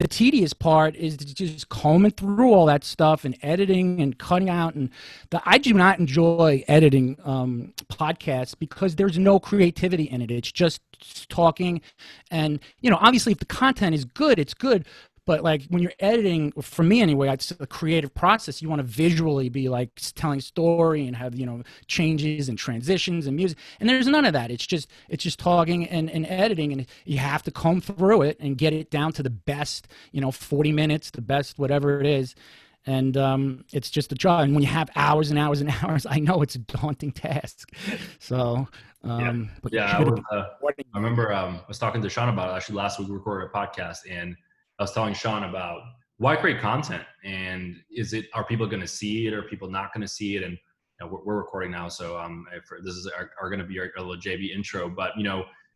the tedious part is just combing through all that stuff and editing and cutting out. And I do not enjoy editing podcasts because there's no creativity in it. It's just talking. And, obviously if the content is good, it's good. But like when you're editing, for me anyway, it's a creative process. You want to visually be like telling a story and have, changes and transitions and music. And there's none of that. It's just talking and editing, and you have to comb through it and get it down to the best, 40 minutes, the best whatever it is. And it's just a job. And when you have hours and hours and hours, I know it's a daunting task. So but I remember I was talking to Shawn about it. Actually, last week we recorded a podcast, and I was telling Shawn about why create content, and are people going to see it, or are people not going to see it? And we're recording now, so this is going to be our little JB intro. But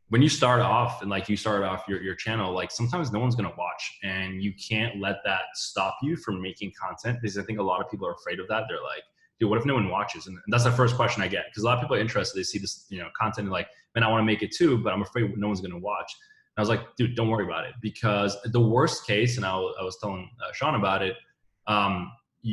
when you start off, and like you started off your channel, like sometimes no one's going to watch, and you can't let that stop you from making content, because I think a lot of people are afraid of that. They're like, dude, what if no one watches? And that's the first question I get, because a lot of people are interested. They see this content and like, man, I want to make it too, but I'm afraid no one's going to watch. I was like, dude, don't worry about it, because the worst case, and I was telling Shawn about it,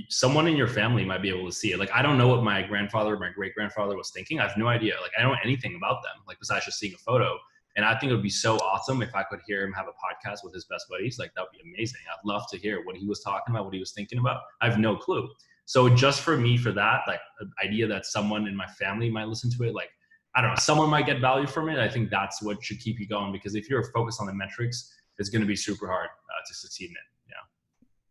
someone in your family might be able to see it. Like, I don't know what my grandfather or my great-grandfather was thinking. I have no idea. Like, I don't know anything about them, like besides just seeing a photo. And I think it would be so awesome if I could hear him have a podcast with his best buddies. Like, that would be amazing. I'd love to hear what he was talking about, what he was thinking about. I have no clue. So just for me, for that, like, the idea that someone in my family might listen to it, like, I don't know, someone might get value from it. I think that's what should keep you going, because if you're focused on the metrics, it's going to be super hard to succeed in it.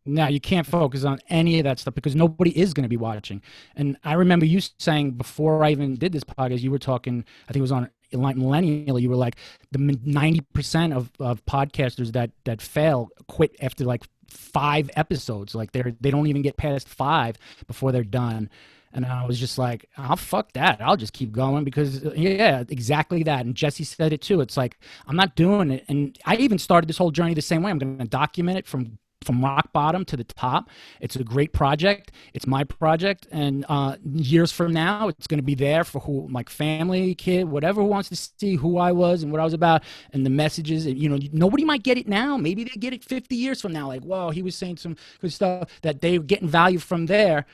No, you can't focus on any of that stuff because nobody is going to be watching. And I remember you saying before I even did this podcast, you were talking, I think it was on Millennial, you were like, the 90% of podcasters that fail quit after like 5 episodes. Like they don't even get past 5 before they're done. And I was just like, oh, fuck that. I'll just keep going, because, yeah, exactly that. And Jesse said it too. It's like, I'm not doing it. And I even started this whole journey the same way. I'm going to document it from rock bottom to the top. It's a great project. It's my project. And years from now, it's going to be there for who, like family, kid, whatever wants to see who I was and what I was about, and the messages. And, nobody might get it now. Maybe they get it 50 years from now. Like, whoa, he was saying some good stuff, that they're getting value from there.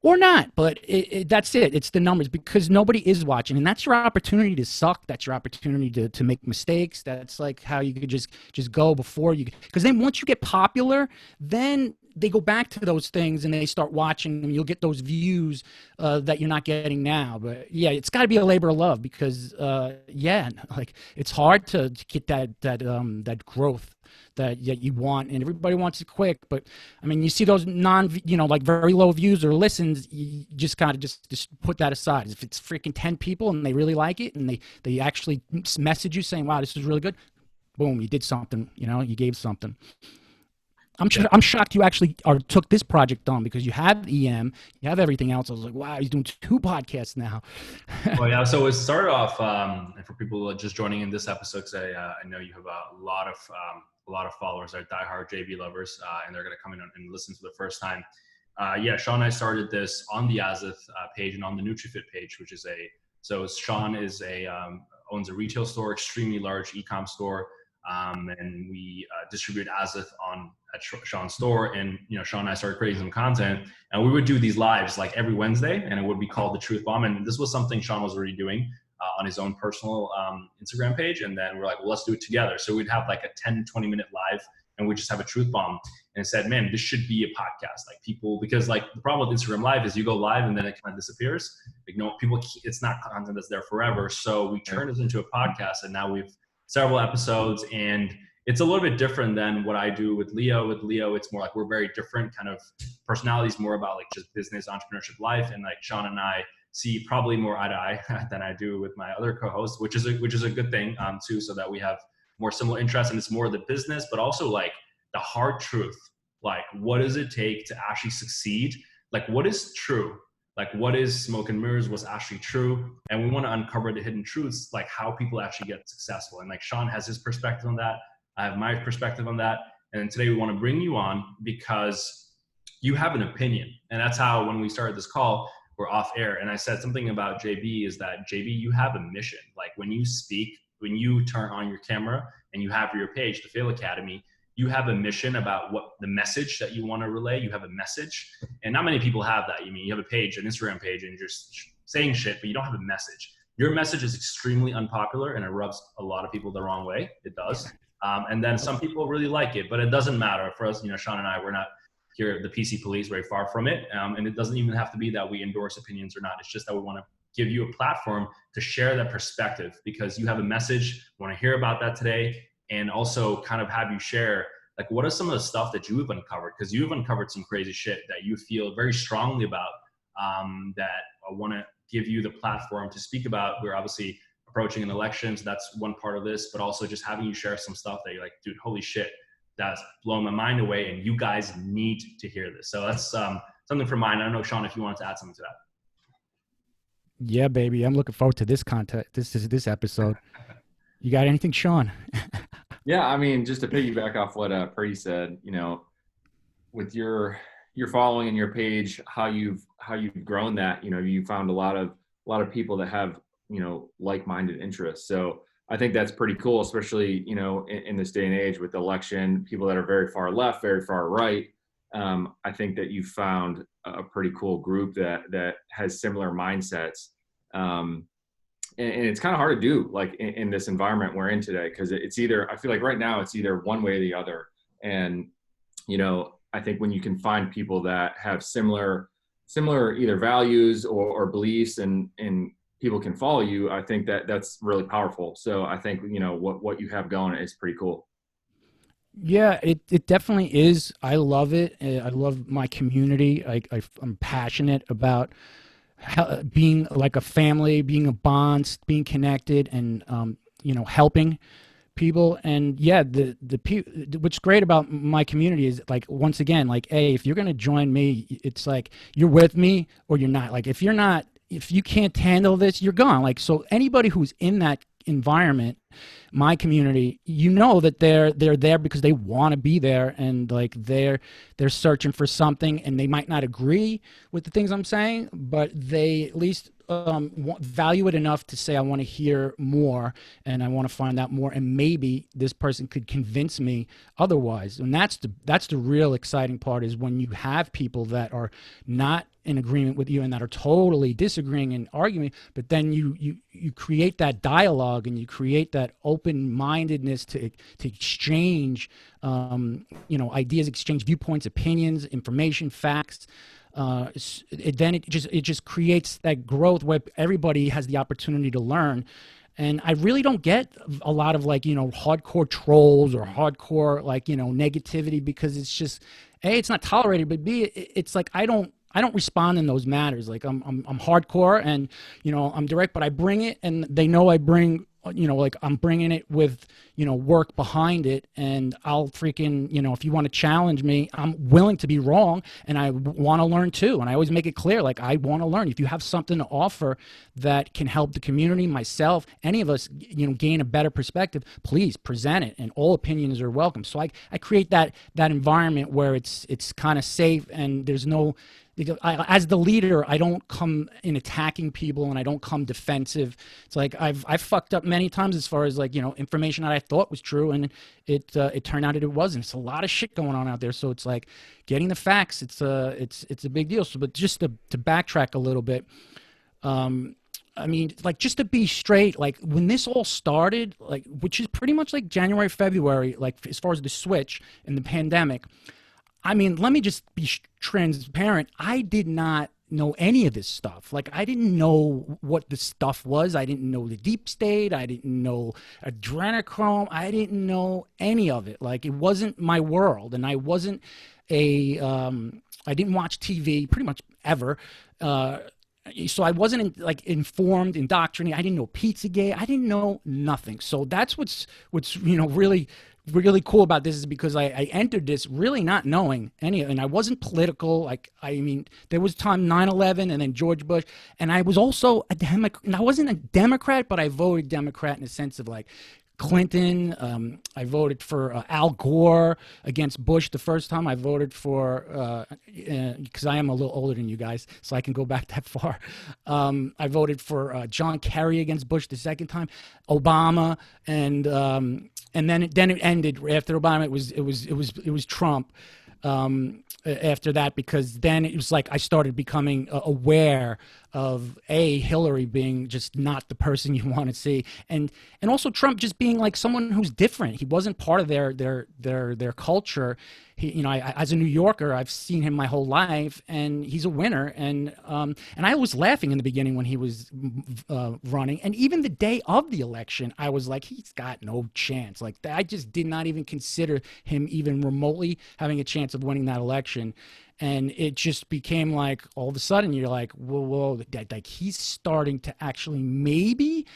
Or not, but that's it. It's the numbers, because nobody is watching, and that's your opportunity to suck. That's your opportunity to make mistakes. That's like how you could just go before you, because then once you get popular, then they go back to those things and they start watching, and you'll get those views that you're not getting now. But yeah, it's got to be a labor of love, because like it's hard to get that growth that you want, and everybody wants it quick. But I mean, you see those like very low views or listens, you just gotta just put that aside. If it's freaking 10 people and they really like it, and they actually message you saying, wow, this is really good, boom, you did something, you gave something. I'm shocked you actually took this project on, because you have EM, you have everything else. I was like, wow, he's doing 2 podcasts now. Well, yeah. So it started off, and for people just joining in this episode, because I know you have a lot of followers that are diehard JB lovers, and they're going to come in and listen for the first time. Shawn and I started this on the AZOTH page and on the NutriFit page, which is Shawn owns a retail store, extremely large e-com store. And we distribute AZOTH at Shawn's store, and Shawn and I started creating some content, and we would do these lives like every Wednesday, and it would be called the Truth Bomb. And this was something Shawn was already doing on his own personal Instagram page, and then we're like, well, let's do it together. So we'd have like a 10-20 minute live, and we just have a truth bomb, and said, man, this should be a podcast. Like people, because like the problem with Instagram Live is you go live and then it kind of disappears. Like people, it's not content that's there forever. So we turned it into a podcast, and now we've several episodes, and it's a little bit different than what I do with Leo. With Leo, it's more like we're very different kind of personalities, more about like just business, entrepreneurship, life. And like Shawn and I see probably more eye to eye than I do with my other co-hosts, which is a good thing too, so that we have more similar interests, and it's more the business, but also like the hard truth. Like, what does it take to actually succeed? Like, what is true? Like, what is smoke and mirrors? What's actually true? And we want to uncover the hidden truths, like how people actually get successful. And like Shawn has his perspective on that. I have my perspective on that. And today we want to bring you on because you have an opinion. And that's how, when we started this call, we're off air. And I said something about JB, is that JB, you have a mission. Like when you speak, when you turn on your camera and you have your page, the Fail Academy, you have a mission about what the message that you want to relay. You have a message, and not many people have that. You have a page, an Instagram page, and you're just saying shit, but you don't have a message. Your message is extremely unpopular, and it rubs a lot of people the wrong way. It does. And then some people really like it, but it doesn't matter for us. Shawn and I, we're not here, the PC police, very far from it. And it doesn't even have to be that we endorse opinions or not. It's just that we want to give you a platform to share that perspective, because you have a message. We want to hear about that today, and also kind of have you share, like, what are some of the stuff that you've uncovered? Because you've uncovered some crazy shit that you feel very strongly about, that I want to give you the platform to speak about. We're obviously approaching an election, so that's one part of this, but also just having you share some stuff that you're like, dude, holy shit, that's blowing my mind away, and you guys need to hear this. So that's something from mine. I don't know, Shawn, if you wanted to add something to that. Yeah, baby. I'm looking forward to this content. This episode. You got anything, Shawn? Yeah, I mean, just to piggyback off what Prady said, with your following and your page, how you've grown that, you found a lot of people that have, like-minded interests. So I think that's pretty cool, especially, in this day and age with the election, people that are very far left, very far right. I think that you found a pretty cool group that has similar mindsets. And it's kind of hard to do, like, in this environment we're in today, because it's either, I feel like right now it's either one way or the other. And, I think when you can find people that have similar either values or beliefs, and people can follow you, I think that's really powerful. So I think, what you have going is pretty cool. Yeah, it definitely is. I love it. I love my community. I'm passionate about being like a family, being a bond, being connected, and helping people. And yeah, what's great about my community is, like, once again, like, hey, if you're gonna join me, it's like you're with me or you're not. Like, if you can't handle this, you're gone. Like, so anybody who's in that environment, my community, that they're there because they want to be there, and like they're searching for something, and they might not agree with the things I'm saying, but they at least value it enough to say, I want to hear more, and I want to find out more, and maybe this person could convince me otherwise. And that's the real exciting part, is when you have people that are not in agreement with you and that are totally disagreeing and arguing, but then you create that dialogue, and you create that open-mindedness to exchange ideas, exchange viewpoints, opinions, information, facts. It just creates that growth where everybody has the opportunity to learn. And I really don't get a lot of hardcore trolls or hardcore negativity, because it's just, A, it's not tolerated, but B, it's like I don't respond in those matters. Like I'm hardcore, and I'm direct, but I bring it, and they know I bring, I'm bringing it with work behind it. And I'll freaking, if you want to challenge me, I'm willing to be wrong, and I want to learn too. And I always make it clear, like, I want to learn. If you have something to offer that can help the community, myself, any of us, gain a better perspective, please present it, and all opinions are welcome. So I create that environment where it's kind of safe, and there's no, because as the leader, I don't come in attacking people, and I don't come defensive. It's like I've fucked up many times, as far as information that I thought was true, and it turned out that it wasn't. It's a lot of shit going on out there, so it's like getting the facts. It's a big deal. So, but just to backtrack a little bit, I mean, like, just to be straight, like, when this all started, like, which is pretty much like January, February, like, as far as the switch and the pandemic. I mean, let me just be transparent. I did not know any of this stuff. Like, I didn't know what this stuff was. I didn't know the deep state. I didn't know adrenochrome. I didn't know any of it. Like, it wasn't my world. And I wasn't I didn't watch TV pretty much ever. So I wasn't informed, indoctrinated. I didn't know Pizzagate. I didn't know nothing. So that's what's really cool about this, is because I entered this really not knowing any of it. And I wasn't political. I mean, there was time 9/11 and then George Bush. And I was also a Democrat. And I wasn't a Democrat, but I voted Democrat in the sense of Clinton. I voted for Al Gore against Bush the first time. I voted for, because I am a little older than you guys, so I can go back that far. I voted for John Kerry against Bush the second time, Obama, and and then it ended after Obama. It was Trump. After that, because then it was like I started becoming aware of Hillary being just not the person you want to see, and also Trump just being like someone who's different. He wasn't part of their culture. He, you know, as a New Yorker, I've seen him my whole life, and he's a winner. And I was laughing in the beginning when he was running, and even the day of the election, I was like, he's got no chance. Like, I just did not even consider him even remotely having a chance of winning that election. And it just became like, all of a sudden, you're like, whoa, like he's starting to maybe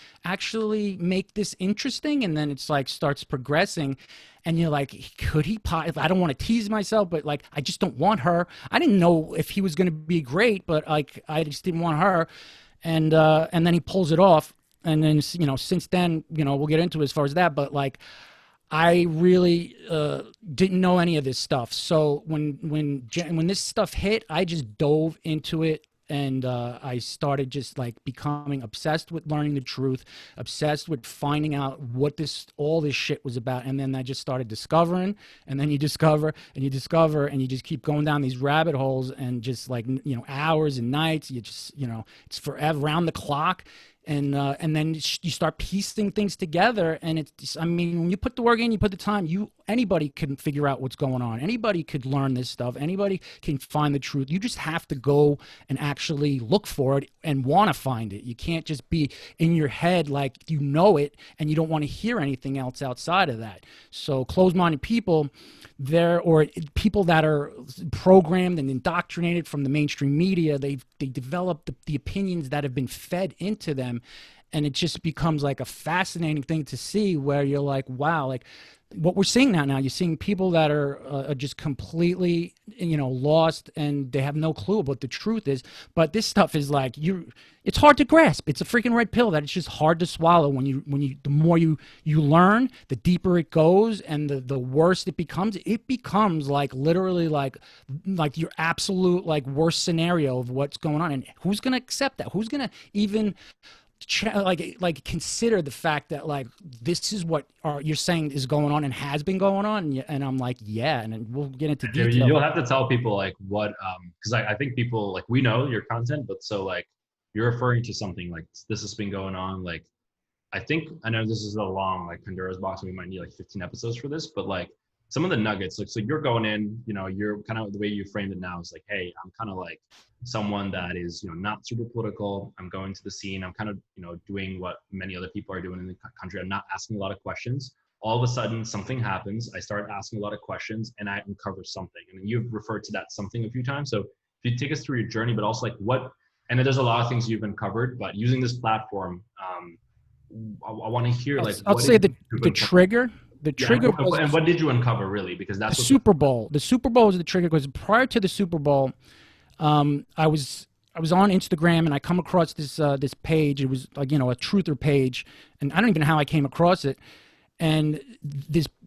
make this interesting. And then it's like starts progressing. And you're like, could he? I don't want to tease myself, but like, I just don't want her. I didn't know if he was going to be great, but like, I just didn't want her. And then he pulls it off. And then, you know, since then, you know, we'll get into it as far as that, but like, I really didn't know any of this stuff. So when this stuff hit, I just dove into it, and I started just like becoming obsessed with learning the truth, obsessed with finding out what all this shit was about. And then I just started discovering, and then you discover, and you discover, and you just keep going down these rabbit holes, and just like, you know, hours and nights, you just, you know, it's forever, round the clock. And then you start piecing things together, and it's, I mean, when you put the work in, you put the time, anybody can figure out what's going on. Anybody could learn this stuff. Anybody can find the truth. You just have to go and actually look for it and want to find it. You can't just be in your head like you know it, and you don't want to hear anything else outside of that. So closed-minded people, or people that are programmed and indoctrinated from the mainstream media, they develop the opinions that have been fed into them, and it just becomes like a fascinating thing to see, where you're like, wow, like what we're seeing now, you're seeing people that are just completely, you know, lost, and they have no clue what the truth is. But this stuff is like, it's hard to grasp. It's a freaking red pill that it's just hard to swallow. The more you learn, the deeper it goes, and the worse it becomes. It becomes like literally like your absolute like worst scenario of what's going on. And who's gonna accept that? Who's gonna even like consider the fact that like this is what you're saying is going on and has been going on, and I'm like, yeah, and then we'll get into detail. You'll have to tell people like what, because I think people, like, we know your content, but so like you're referring to something like this has been going on. Like, I know this is a long like Pandora's box, and we might need like 15 episodes for this, but like some of the nuggets, like, so you're going in, you know, you're kind of, the way you framed it now is like, hey, I'm kind of like someone that is, you know, not super political. I'm going to the scene. I'm kind of, you know, doing what many other people are doing in the country. I'm not asking a lot of questions. All of a sudden something happens. I start asking a lot of questions, and I uncover something. And you've referred to that something a few times. So if you take us through your journey, but also like what, and there's a lot of things you've uncovered, but using this platform, I want to hear like, I'll say the trigger. The trigger was, and what did you uncover really? Because that's the Super Bowl. The Super Bowl was the trigger, because prior to the Super Bowl, I was on Instagram, and I come across this page. It was like, you know, a truther page, and I don't even know how I came across it. And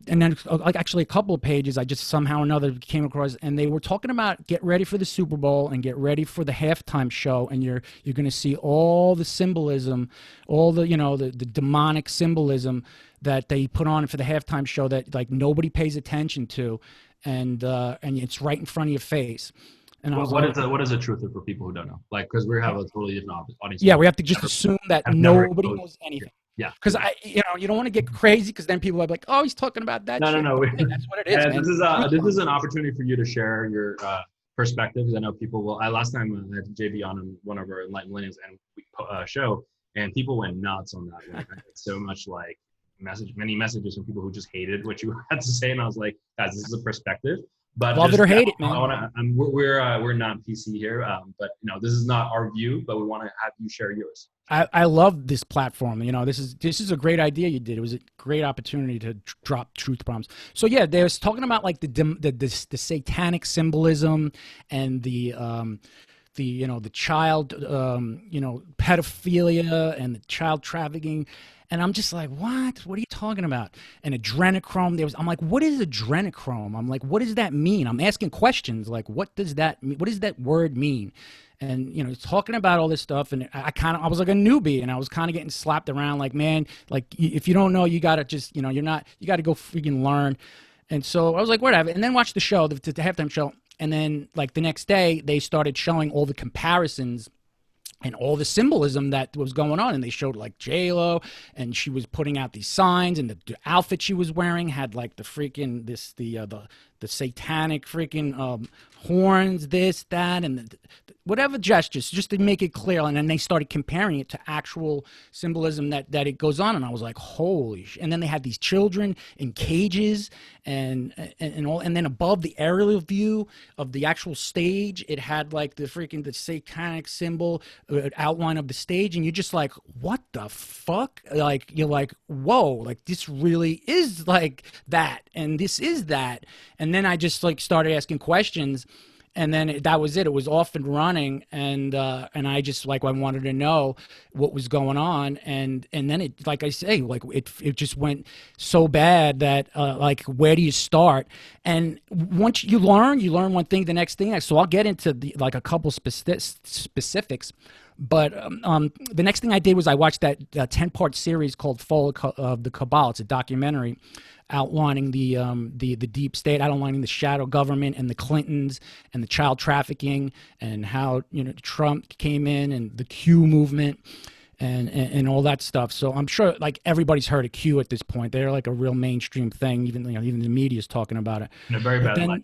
then like actually a couple of pages I just somehow or another came across, and they were talking about get ready for the Super Bowl and get ready for the halftime show, and you're going to see all the symbolism, all the, you know, the demonic symbolism that they put on for the halftime show that like nobody pays attention to, and it's right in front of your face. And what is a truther for people who don't know? Like, because we have a totally different audience. Yeah, we have to just assume that nobody knows anything. Yeah, because you don't want to get crazy, because then people are like, "Oh, he's talking about that." No. Hey, that's what it is. And man. this is an opportunity for you to share your perspective, because I know people will. Last time I had JB on one of our Enlightened Millennials and show, and people went nuts on that one. So much like many messages from people who just hated what you had to say, and I was like, guys, this is a perspective. But love it or hate it, man. We're not PC here, but you know, this is not our view, but we want to have you share yours. I love this platform. You know, this is a great idea you did. It was a great opportunity to drop truth bombs. So yeah, they was talking about like the satanic symbolism, and the you know, the child you know, pedophilia and the child trafficking. And I'm just like, what are you talking about? And adrenochrome, I'm like, what is adrenochrome? I'm like, what does that mean? I'm asking questions like, what does that mean? What does that word mean? and talking about all this stuff, and I was like a newbie, and I was kind of getting slapped around, like, man, like if you don't know, you gotta just you gotta go freaking learn. And so I was like, whatever, and then watched the show, the halftime show, and then like the next day they started showing all the comparisons and all the symbolism that was going on, and they showed like J-Lo, and she was putting out these signs, and the outfit she was wearing had like the freaking the satanic freaking horns, this, that, and whatever gestures, just to make it clear. And then they started comparing it to actual symbolism that it goes on, and I was like, holy shit. And then they had these children in cages, and all, and then above the aerial view of the actual stage, it had like the satanic symbol outline of the stage, and you're just like, what the fuck? Like, you're like, whoa, like this really is like that, and this is that. And then I just like started asking questions, and then that was it. It was off and running, and I just like, I wanted to know what was going on, and then it, like I say, like it just went so bad that like, where do you start? And once you learn one thing, the next thing. So I'll get into like a couple specifics. But the next thing I did was I watched that 10-part series called Fall of the Cabal. It's a documentary outlining the deep state, outlining the shadow government and the Clintons and the child trafficking, and how Trump came in, and the Q movement and all that stuff. So I'm sure like everybody's heard of Q at this point. They're like a real mainstream thing. Even even the media is talking about it. In a very bad light.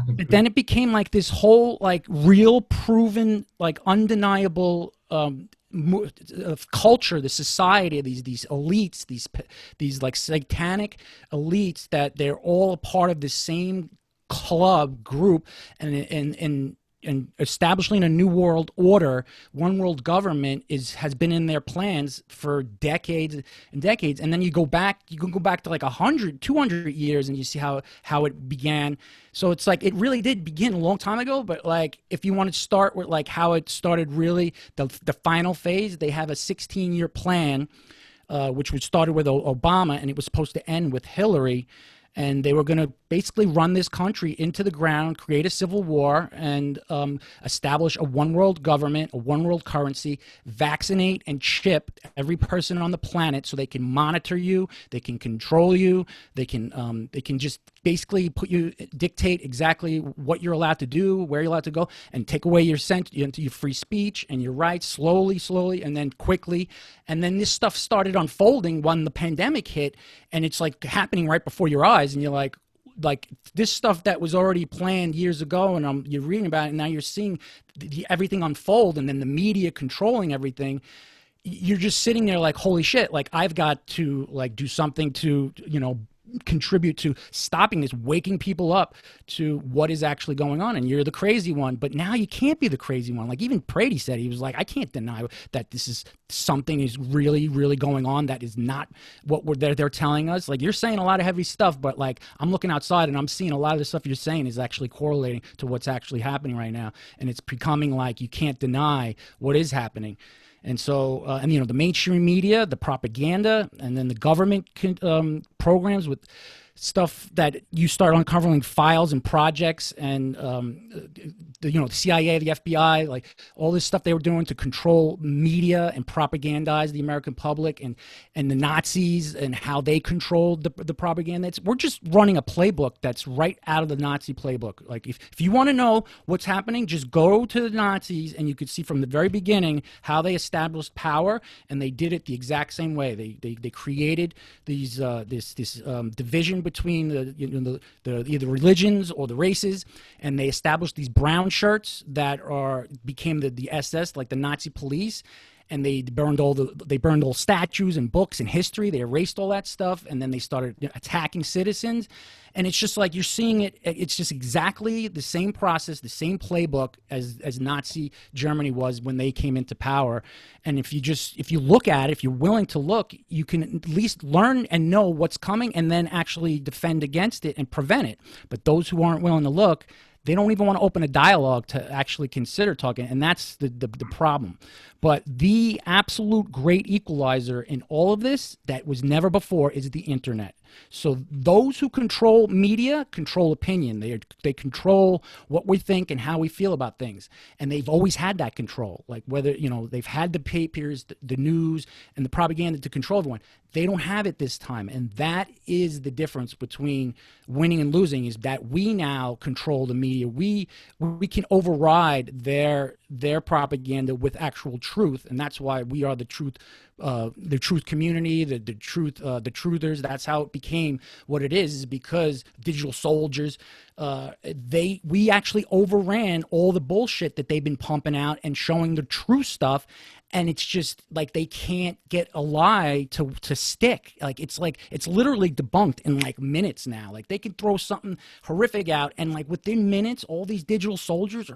But then it became like this whole like real, proven, like undeniable culture, the society, these elites, these like satanic elites, that they're all a part of the same group, and establishing a new world order, one world government has been in their plans for decades and decades. And then you can go back to like 100, 200 years, and you see how it began. So it's like, it really did begin a long time ago. But like, if you want to start with like how it started, really the final phase, they have a 16-year plan, which was started with Obama, and it was supposed to end with Hillary. And they were going to basically run this country into the ground, create a civil war, and establish a one world government, a one world currency, vaccinate and chip every person on the planet so they can monitor you, they can control you, they can just basically dictate exactly what you're allowed to do, where you're allowed to go, and take away your free speech and your rights slowly, and then quickly. And then this stuff started unfolding when the pandemic hit, and it's like happening right before your eyes, and you're like this stuff that was already planned years ago, and you're reading about it, and now you're seeing everything unfold, and then the media controlling everything. You're just sitting there like, holy shit, like I've got to like do something to contribute to stopping this, waking people up to what is actually going on. And you're the crazy one, but now you can't be the crazy one. Like even Prady said, he was like, I can't deny that this is something is really, really going on that is not what they're telling us. Like, you're saying a lot of heavy stuff, but like I'm looking outside and I'm seeing a lot of the stuff you're saying is actually correlating to what's actually happening right now. And it's becoming like you can't deny what is happening. And so, the mainstream media, the propaganda, and then the government programs with stuff that you start uncovering files and projects, and the CIA, the FBI, like all this stuff they were doing to control media and propagandize the American public, and the Nazis and how they controlled the propaganda. We're just running a playbook that's right out of the Nazi playbook. Like if you want to know what's happening, just go to the Nazis, and you could see from the very beginning how they established power, and they did it the exact same way. They created these this division between the either religions or the races, and they established these brown shirts that became the SS, like the Nazi police, and they burned all statues and books and history. They erased all that stuff, and then they started attacking citizens. And it's just like you're seeing it. It's just exactly the same process, the same playbook as Nazi Germany was when they came into power. And if you look at it, if you're willing to look, you can at least learn and know what's coming, and then actually defend against it and prevent it. But those who aren't willing to look, they don't even want to open a dialogue to actually consider talking, and that's the problem. But the absolute great equalizer in all of this that was never before is the internet. So those who control media control opinion. They control what we think and how we feel about things. And they've always had that control. Like whether, they've had the papers, the news, and the propaganda to control everyone. They don't have it this time. And that is the difference between winning and losing, is that we now control the media. We can override their propaganda with actual truth. And that's why we are the truth community, the truthers. That's how it became what it is because digital soldiers, we actually overran all the bullshit that they've been pumping out and showing the true stuff. And it's just like they can't get a lie to stick. It's literally debunked in like minutes now. Like they can throw something horrific out, and like within minutes, all these digital soldiers are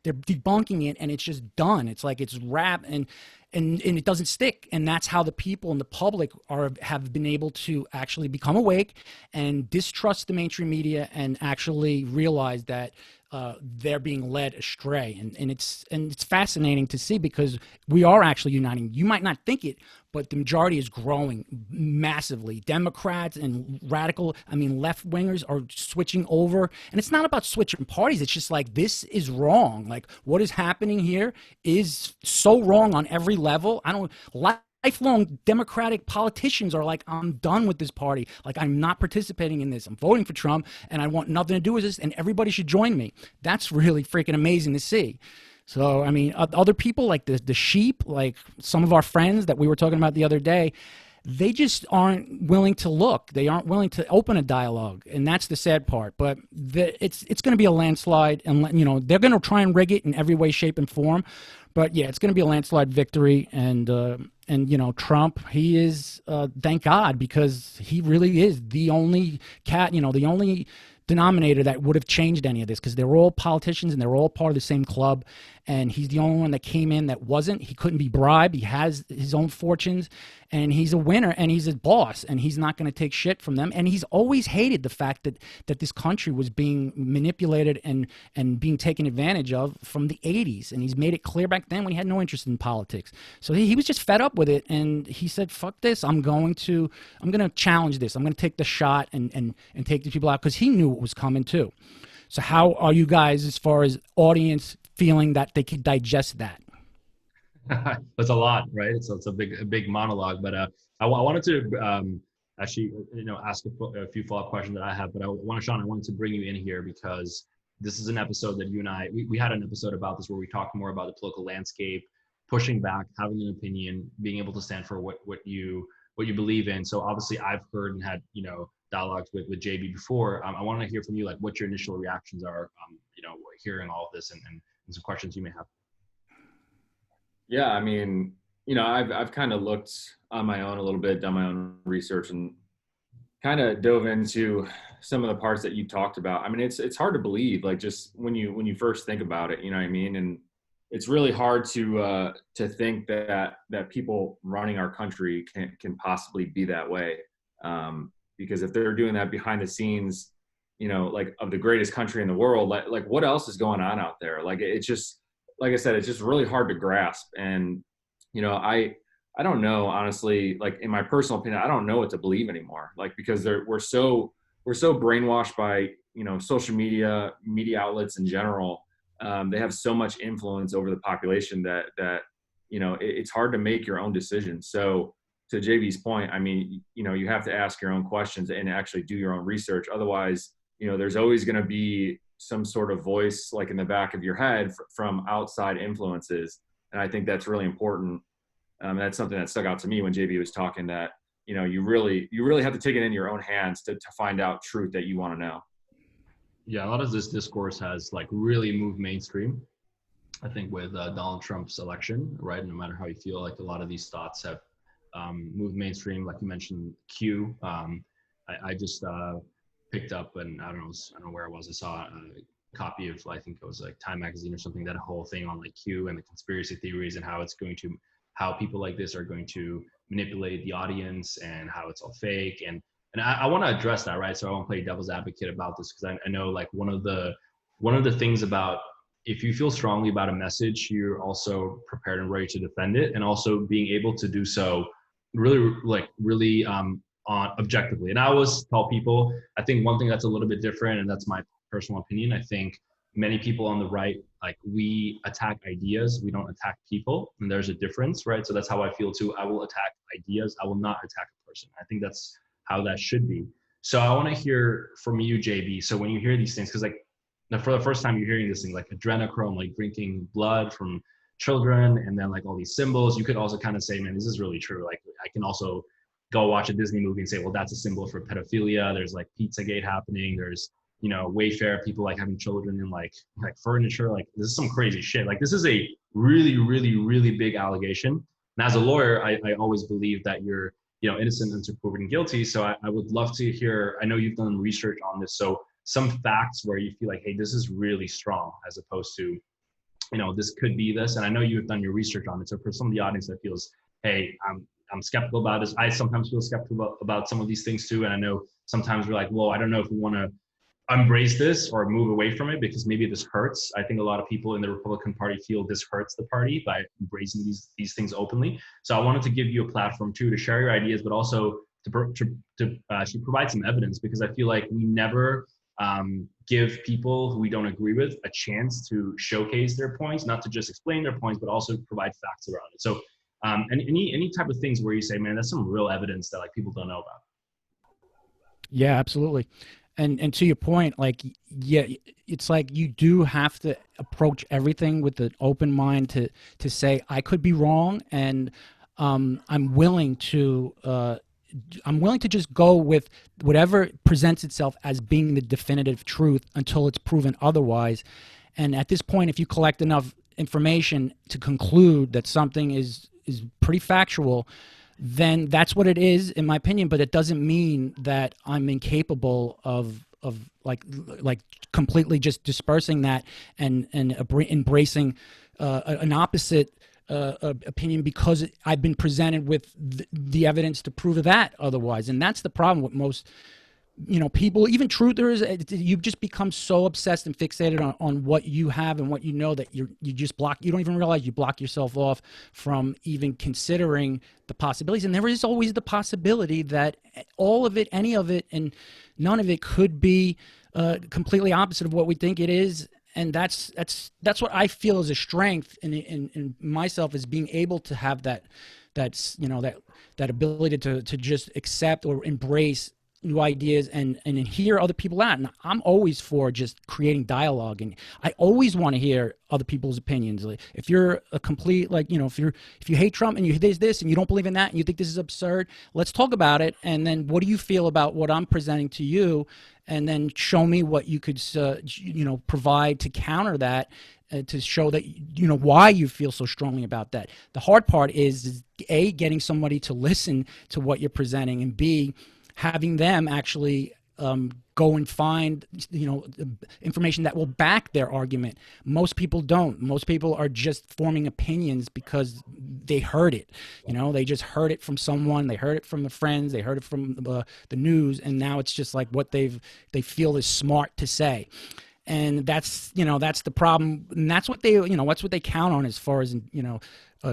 they're debunking it, and it's just done. It's like it's rap and it doesn't stick. And that's how the people and the public have been able to actually become awake and distrust the mainstream media and actually realize that they're being led astray. And it's fascinating to see because we are actually uniting. You might not think it, but the majority is growing massively. Democrats and left wingers are switching over. And it's not about switching parties. It's just like, this is wrong. Like what is happening here is so wrong on every level. Lifelong Democratic politicians are like, I'm done with this party. Like, I'm not participating in this. I'm voting for Trump, and I want nothing to do with this, and everybody should join me. That's really freaking amazing to see. So, other people like the sheep, like some of our friends that we were talking about the other day, they just aren't willing to look. They aren't willing to open a dialogue, and that's the sad part. But it's going to be a landslide, and they're going to try and rig it in every way, shape, and form. But yeah, it's going to be a landslide victory, and Trump, he is, thank God, because he really is the only the only denominator that would have changed any of this, because they're all politicians and they're all part of the same club, and he's the only one that came in that wasn't. He couldn't be bribed. He has his own fortunes, and he's a winner, and he's a boss, and he's not going to take shit from them. And he's always hated the fact that this country was being manipulated and being taken advantage of from the 80s, and he's made it clear back then when he had no interest in politics. So he was just fed up with it, and he said, fuck this, I'm going to challenge this. I'm going to take the shot and take these people out, because he knew it was coming too. So how are you guys, as far as audience, feeling that they could digest that? That's a lot, right? It's a big monologue, but I wanted to actually ask a few follow-up questions that I have, but Shawn, I wanted to bring you in here because this is an episode that you and I, we had an episode about this where we talked more about the political landscape, pushing back, having an opinion, being able to stand for what you believe in. So obviously I've heard and had dialogues with JB before. I want to hear from you, like what your initial reactions are, hearing all of this and some questions you may have. Yeah, I've kind of looked on my own a little bit, done my own research, and kind of dove into some of the parts that you talked about. It's hard to believe, like just when you first think about it, you know what I mean? And it's really hard to think that people running our country can possibly be that way. Because if they're doing that behind the scenes, like of the greatest country in the world, like what else is going on out there? Like, it's just, like I said, it's just really hard to grasp. And, I don't know, honestly, like in my personal opinion, I don't know what to believe anymore. Like, because we're so brainwashed by, social media outlets in general. They have so much influence over the population that it's hard to make your own decisions. So to JV's point, you have to ask your own questions and actually do your own research. Otherwise, there's always going to be some sort of voice like in the back of your head from outside influences. And I think that's really important. That's something that stuck out to me when JV was talking, that, you really have to take it in your own hands to find out truth that you want to know. Yeah, a lot of this discourse has like really moved mainstream. I think with Donald Trump's election, right? No matter how you feel, like a lot of these thoughts have moved mainstream. Like you mentioned, Q. I just picked up, and I don't know where it was. I saw a copy of, I think it was like Time magazine or something, that whole thing on like Q and the conspiracy theories and how people like this are going to manipulate the audience and how it's all fake. And I want to address that, right? So I want to play devil's advocate about this, because I know like one of the things about, if you feel strongly about a message, you're also prepared and ready to defend it, and also being able to do so really on objectively. And I always tell people, I think one thing that's a little bit different, and that's my personal opinion, I think many people on the right, like, we attack ideas, we don't attack people, and there's a difference, right? So that's how I feel too. I will attack ideas, I will not attack a person. I think that's how that should be. So I want to hear from you, JB. So when you hear these things, because like for the first time you're hearing this thing, like adrenochrome, like drinking blood from children, and then like all these symbols, you could also kind of say, man, this is really true. Like I can also go watch a Disney movie and say, well, that's a symbol for pedophilia. There's like Pizzagate happening. There's, you know, Wayfair, people like having children in like furniture. Like this is some crazy shit. Like this is a really, really, really big allegation. And as a lawyer, I always believe that you're, you know, innocent until proven guilty. So I would love to hear, I know you've done research on this. So some facts where you feel like, hey, this is really strong, as opposed to, you know, this could be this. And I know you've done your research on it. So for some of the audience that feels, hey, I'm skeptical about this. I sometimes feel skeptical about some of these things too. And I know sometimes we're like, well, I don't know if we want to embrace this or move away from it because maybe this hurts. I think a lot of people in the Republican Party feel this hurts the party by embracing these things openly. So I wanted to give you a platform too, to share your ideas, but also to provide some evidence, because I feel like we never give people who we don't agree with a chance to showcase their points, not to just explain their points, but also provide facts around it. So and any type of things where you say, man, that's some real evidence that like people don't know about. Yeah, absolutely. And to your point, like, yeah, it's like you do have to approach everything with an open mind to say, I could be wrong, and I'm willing to just go with whatever presents itself as being the definitive truth until it's proven otherwise. And at this point, if you collect enough information to conclude that something is pretty factual, then that's what it is, in my opinion. But it doesn't mean that I'm incapable of like completely just dispersing that and embracing an opposite opinion because I've been presented with the evidence to prove that otherwise. And that's the problem with most, you know, people, even truthers. You've just become so obsessed and fixated on what you have and what you know that you don't even realize you block yourself off from even considering the possibilities. And there is always the possibility that all of it, any of it, and none of it could be completely opposite of what we think it is. And that's what I feel is a strength in myself, is being able to have that ability to just accept or embrace new ideas and hear other people out. And I'm always for just creating dialogue, and I always want to hear other people's opinions. Like, if you're a complete, like, you know, if you hate Trump and there's this and you don't believe in that and you think this is absurd, let's talk about it. And then what do you feel about what I'm presenting to you? And then show me what you could provide to counter that, to show that, you know, why you feel so strongly about that. The hard part is A, getting somebody to listen to what you're presenting, and B, having them actually go and find, you know, information that will back their argument. Most people don't. Most people are just forming opinions because they heard it. You know, they just heard it from someone. They heard it from their friends. They heard it from the news, and now it's just like what they feel is smart to say. And that's the problem. And that's what they count on as far as, you know,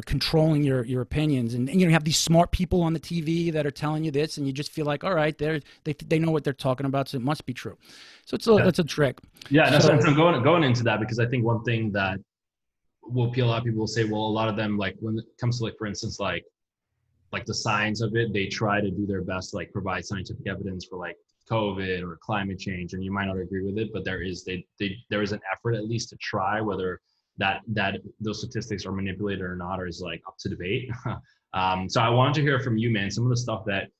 controlling your opinions. And you know, you have these smart people on the TV that are telling you this, and you just feel like, all right, they know what they're talking about, so it must be true. So it's a trick. Yeah, so going into that, because I think one thing that will appeal, a lot of people will say, well, a lot of them, like when it comes to, like, for instance, like the science of it, they try to do their best to like provide scientific evidence for like COVID or climate change, and you might not agree with it, but there is an effort at least to try, whether that those statistics are manipulated or not, or is like up to debate. So I wanted to hear from you, man, some of the stuff that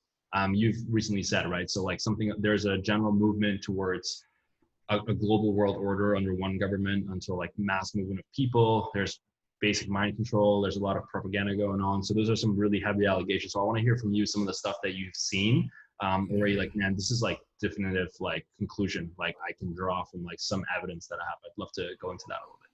you've recently said, right? So like there's a general movement towards a global world order under one government, until like mass movement of people. There's basic mind control. There's a lot of propaganda going on. So those are some really heavy allegations. So I want to hear from you some of the stuff that you've seen, where you're like, man, this is like definitive, like conclusion, like I can draw from like some evidence that I have. I'd love to go into that a little bit.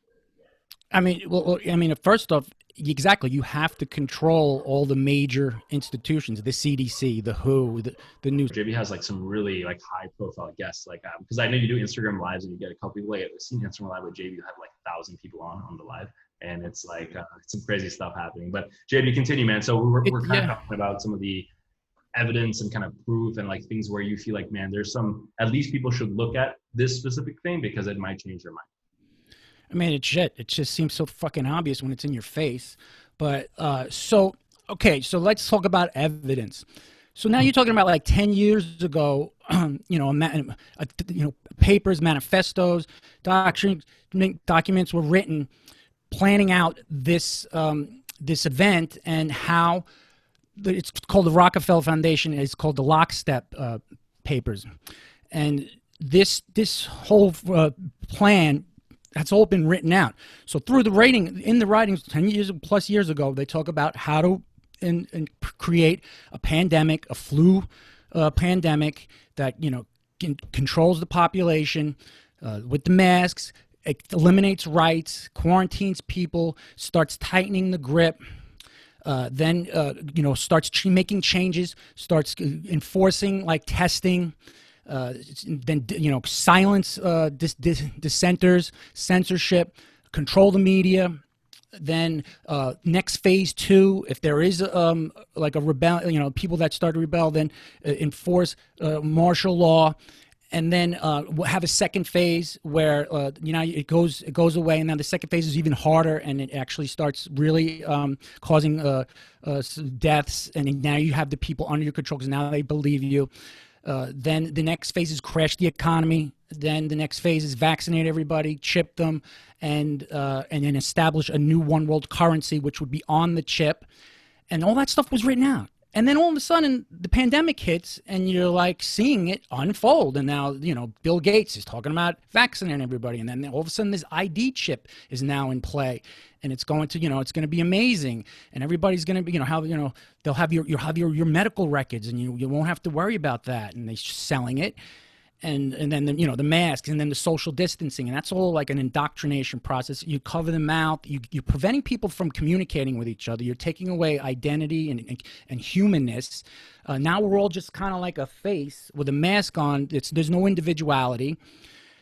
I mean, first off, exactly, you have to control all the major institutions, the CDC, the WHO, the news. JB has like some really like high profile guests, like because I know you do Instagram lives and you get a couple people. Like I've seen Instagram live with JB, you have like 1,000 people on the live, and it's like some crazy stuff happening. But JB, continue, man. So we're kind of talking about some of the evidence and kind of proof and like things where you feel like, man, there's some, at least people should look at this specific thing because it might change their mind? I mean, it's shit. It just seems so fucking obvious when it's in your face. But okay, so let's talk about evidence. So now you're talking about like 10 years ago, papers, manifestos, documents were written planning out this this event and how it's called the Rockefeller Foundation. It's called the Lockstep papers, and this whole plan. That's all been written out. So through the writings 10 years plus years ago, they talk about how to and create a pandemic, a flu pandemic that controls the population with the masks, it eliminates rights, quarantines people, starts tightening the grip. Then starts making changes, starts enforcing like testing. Then silence dissenters, censorship, control the media. Then next phase 2, if there is like a rebel, people that start to rebel, then enforce martial law, and then we'll have a second phase where it goes away, and now the second phase is even harder, and it actually starts really causing deaths, and now you have the people under your control because now they believe you. Then the next phase is crash the economy. Then the next phase is vaccinate everybody, chip them, and then establish a new one world currency, which would be on the chip. And all that stuff was written out. And then all of a sudden, the pandemic hits, and you're like seeing it unfold. And now, Bill Gates is talking about vaccinating everybody. And then all of a sudden, this ID chip is now in play, and it's going to, it's going to be amazing. And everybody's going to be, they'll have your medical records, and you won't have to worry about that. And they're selling it. And then the masks, and then the social distancing, and that's all like an indoctrination process. You cover the mouth, you're preventing people from communicating with each other. You're taking away identity and humanness. Now we're all just kind of like a face with a mask on. There's no individuality.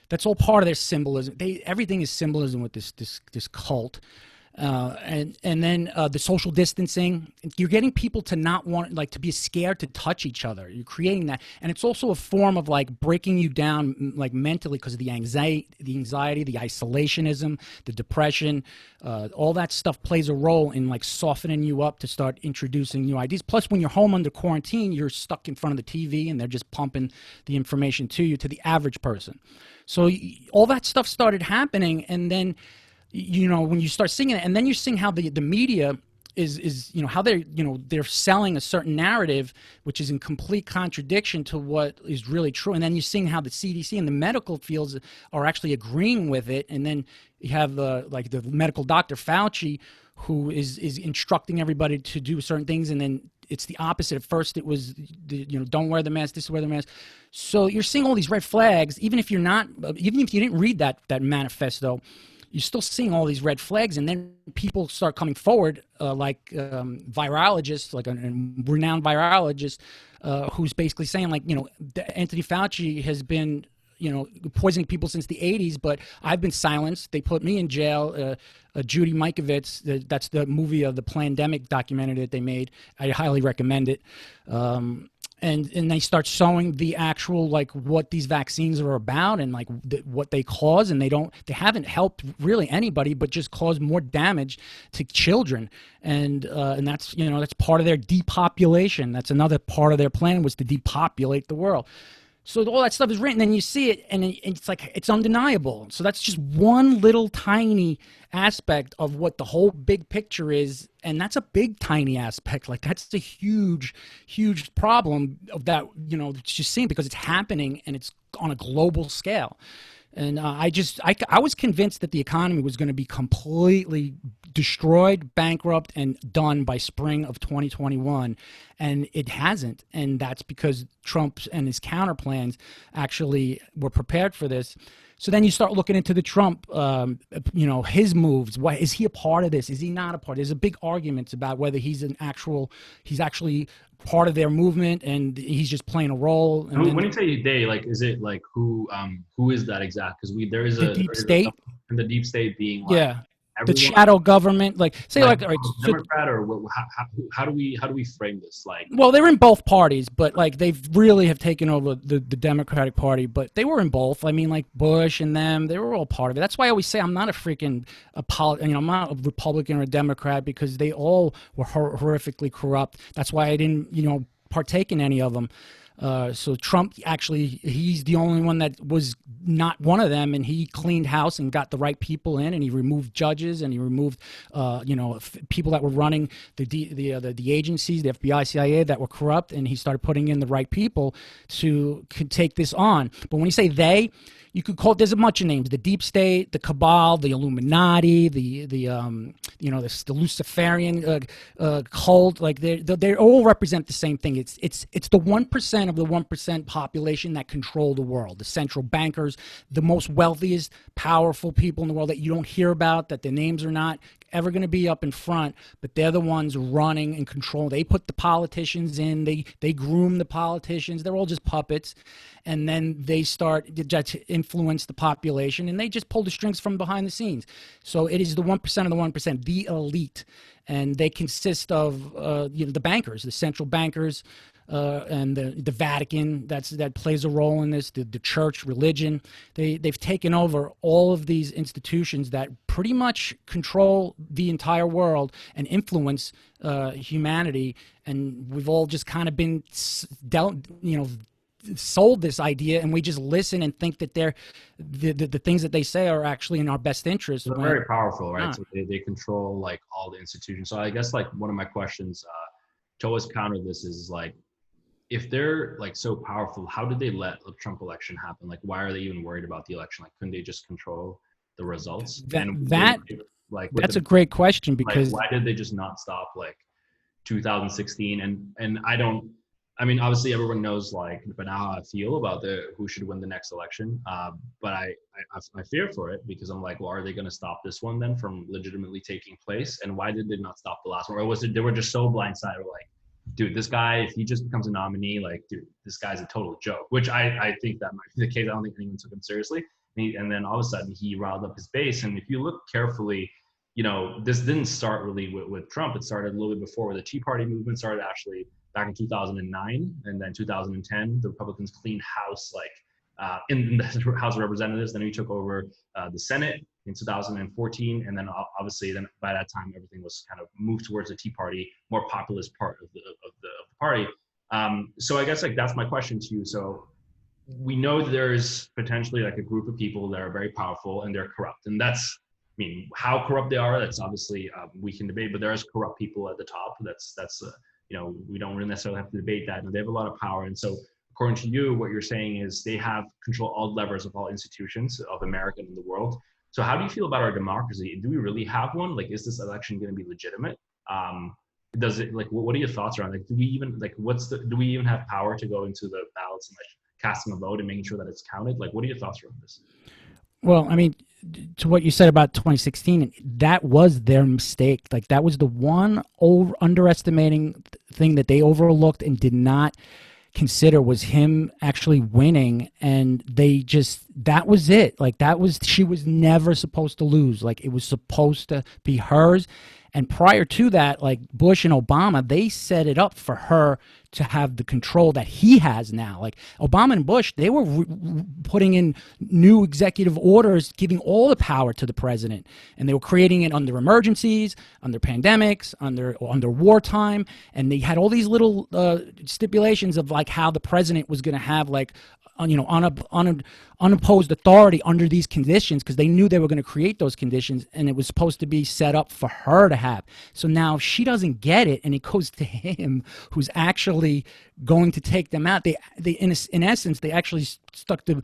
That's all part of their symbolism. Everything is symbolism with this cult. And then the social distancing, you're getting people to not want, like, to be scared to touch each other. You're creating that, and it's also a form of like breaking you down, like mentally, because of the anxiety, the isolationism, the depression. All that stuff plays a role in like softening you up to start introducing new ideas. Plus, when you're home under quarantine, you're stuck in front of the TV, and they're just pumping the information to you, to the average person. So all that stuff started happening, and then when you start seeing it, and then you're seeing how the media is how they're selling a certain narrative, which is in complete contradiction to what is really true. And then you're seeing how the CDC and the medical fields are actually agreeing with it. And then you have like the medical doctor Fauci, who is instructing everybody to do certain things, and then it's the opposite. At first it was don't wear the mask, this is wear the mask. So you're seeing all these red flags, even if you didn't read that manifesto. You're still seeing all these red flags, and then people start coming forward, like virologists, like a renowned virologist, who's basically saying, like, Anthony Fauci has been, poisoning people since the 80s, but I've been silenced. They put me in jail. Judy Mikovits, that's the movie of the Plandemic documentary that they made. I highly recommend it. And they start showing the actual, like, what these vaccines are about, and like what they cause, and they haven't helped really anybody, but just caused more damage to children. And that's that's part of their depopulation. That's another part of their plan, was to depopulate the world. So all that stuff is written, and you see it, and it's like, it's undeniable. So that's just one little tiny aspect of what the whole big picture is, and that's a big tiny aspect. Like, that's a huge, huge problem of that. It's just seeing, because it's happening, and it's on a global scale. And I was convinced that the economy was going to be completely destroyed, bankrupt, and done by spring of 2021, and it hasn't. And that's because Trump and his counter plans actually were prepared for this. So then you start looking into the Trump, his moves. Why is he a part of this? Is he not a part? There's a big argument about whether he's actually part of their movement, and he's just playing a role. And when you say they, like, is it like who is that exact? Because there is the deep state, and the deep state being like the shadow government, like say like all right, Democrat or how do we frame this? Like, well, they're in both parties, but like they've really have taken over the Democratic Party, but they were in both. I mean, like Bush and them, they were all part of it. That's why I always say I'm not I'm not a Republican or a Democrat, because they all were horrifically corrupt. That's why I didn't, partake in any of them. So Trump, actually, he's the only one that was not one of them, and he cleaned house and got the right people in, and he removed judges, and he removed, people that were running the agencies, the FBI, CIA, that were corrupt, and he started putting in the right people to could take this on. But when you say they, you could call it, there's a bunch of names: the deep state, the cabal, the Illuminati, the Luciferian cult. Like they all represent the same thing. It's the 1% of the 1% population that control the world. The central bankers, the most wealthiest, powerful people in the world that you don't hear about, that their names are not ever going to be up in front, but they're the ones running and controlling. They put the politicians in, they groom the politicians. They're all just puppets, and then they start to influence the population, and they just pull the strings from behind the scenes. So it is the 1% of the 1%, the elite, and they consist of the bankers, the central bankers, and the Vatican that plays a role in this, the church, religion. They've taken over all of these institutions that pretty much control the entire world and influence humanity, and we've all just kind of been sold this idea, and we just listen and think that they're the things that they say are actually in our best interest. They're very powerful, right? So they control like all the institutions. So I guess like one of my questions to always counter this is like, if they're like so powerful, how did they let the Trump election happen? Like, why are they even worried about the election? Like, couldn't they just control the results? That's a great question, because why did they just not stop like 2016? And I mean, obviously everyone knows like, but now I feel about who should win the next election. But I fear for it, because I'm like, well, are they going to stop this one then from legitimately taking place? And why did they not stop the last one? Or was it they were just so blindsided, like, dude, this guy, if he just becomes a nominee, like, dude, this guy's a total joke, which I think that might be the case. I don't think anyone took him seriously. And then all of a sudden he riled up his base. And if you look carefully, this didn't start really with Trump. It started a little bit before, where the Tea Party movement started actually back in 2009. And then 2010, the Republicans cleaned house, like in the House of Representatives. Then he took over the Senate in 2014, and then obviously then by that time everything was kind of moved towards the Tea Party, more populist part of the party. So I guess like that's my question to you. So we know there's potentially like a group of people that are very powerful and they're corrupt, and that's, I mean, how corrupt they are, that's obviously we can debate, but there is corrupt people at the top. That's we don't really necessarily have to debate that, and they have a lot of power. And so according to you, what you're saying is they have control all levers of all institutions of America and the world. So how do you feel about our democracy? Do we really have one? Like, is this election going to be legitimate? Does it, like, what are your thoughts around, like, do we even, like, do we even have power to go into the ballots and like casting a vote and making sure that it's counted? Like, what are your thoughts around this? Well, I mean, to what you said about 2016, that was their mistake. Like, that was the one underestimating thing that they overlooked and did not consider, was him actually winning. And that was it. Like, she was never supposed to lose. Like, it was supposed to be hers. And prior to that, like Bush and Obama, they set it up for her to have the control that he has now. Like Obama and Bush, they were putting in new executive orders, giving all the power to the president. And they were creating it under emergencies, under pandemics, under wartime. And they had all these little stipulations of like how the president was going to have like, unopposed authority under these conditions, because they knew they were going to create those conditions, and it was supposed to be set up for her to have. So now if she doesn't get it, and it goes to him, who's actually going to take them out, they in essence, they actually stuck the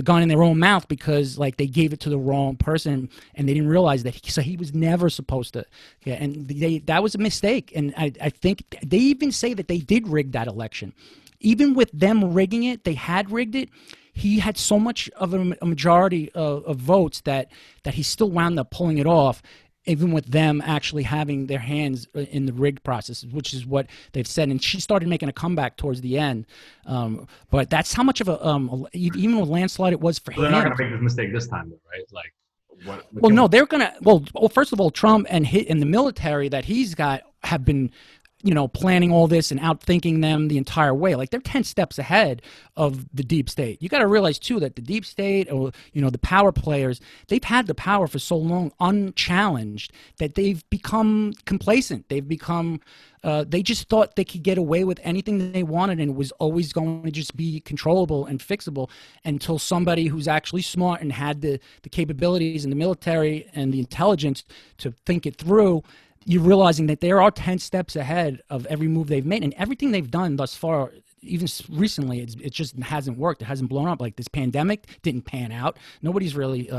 gun in their own mouth, because like they gave it to the wrong person, and they didn't realize that. So he was never supposed to. Yeah, and that was a mistake. And I think they even say that they did rig that election. Even with them rigging it, they had rigged it. He had so much of a majority of votes that he still wound up pulling it off, even with them actually having their hands in the rigged process, which is what they've said. And she started making a comeback towards the end. But that's how much of even with landslide it was for him. They're not going to make this mistake this time, though, right? Like, what Well, can no, we, they're gonna. Well, first of all, Trump and the military that he's got have been, planning all this and outthinking them the entire way. Like they're 10 steps ahead of the deep state. You got to realize too that the deep state, or the power players, they've had the power for so long unchallenged that they've become complacent. They've become they just thought they could get away with anything that they wanted, and it was always going to just be controllable and fixable until somebody who's actually smart and had the capabilities in the military and the intelligence to think it through. You're realizing that they are 10 steps ahead of every move they've made, and everything they've done thus far, even recently, it just hasn't worked. It hasn't blown up. Like this pandemic didn't pan out. Nobody's really,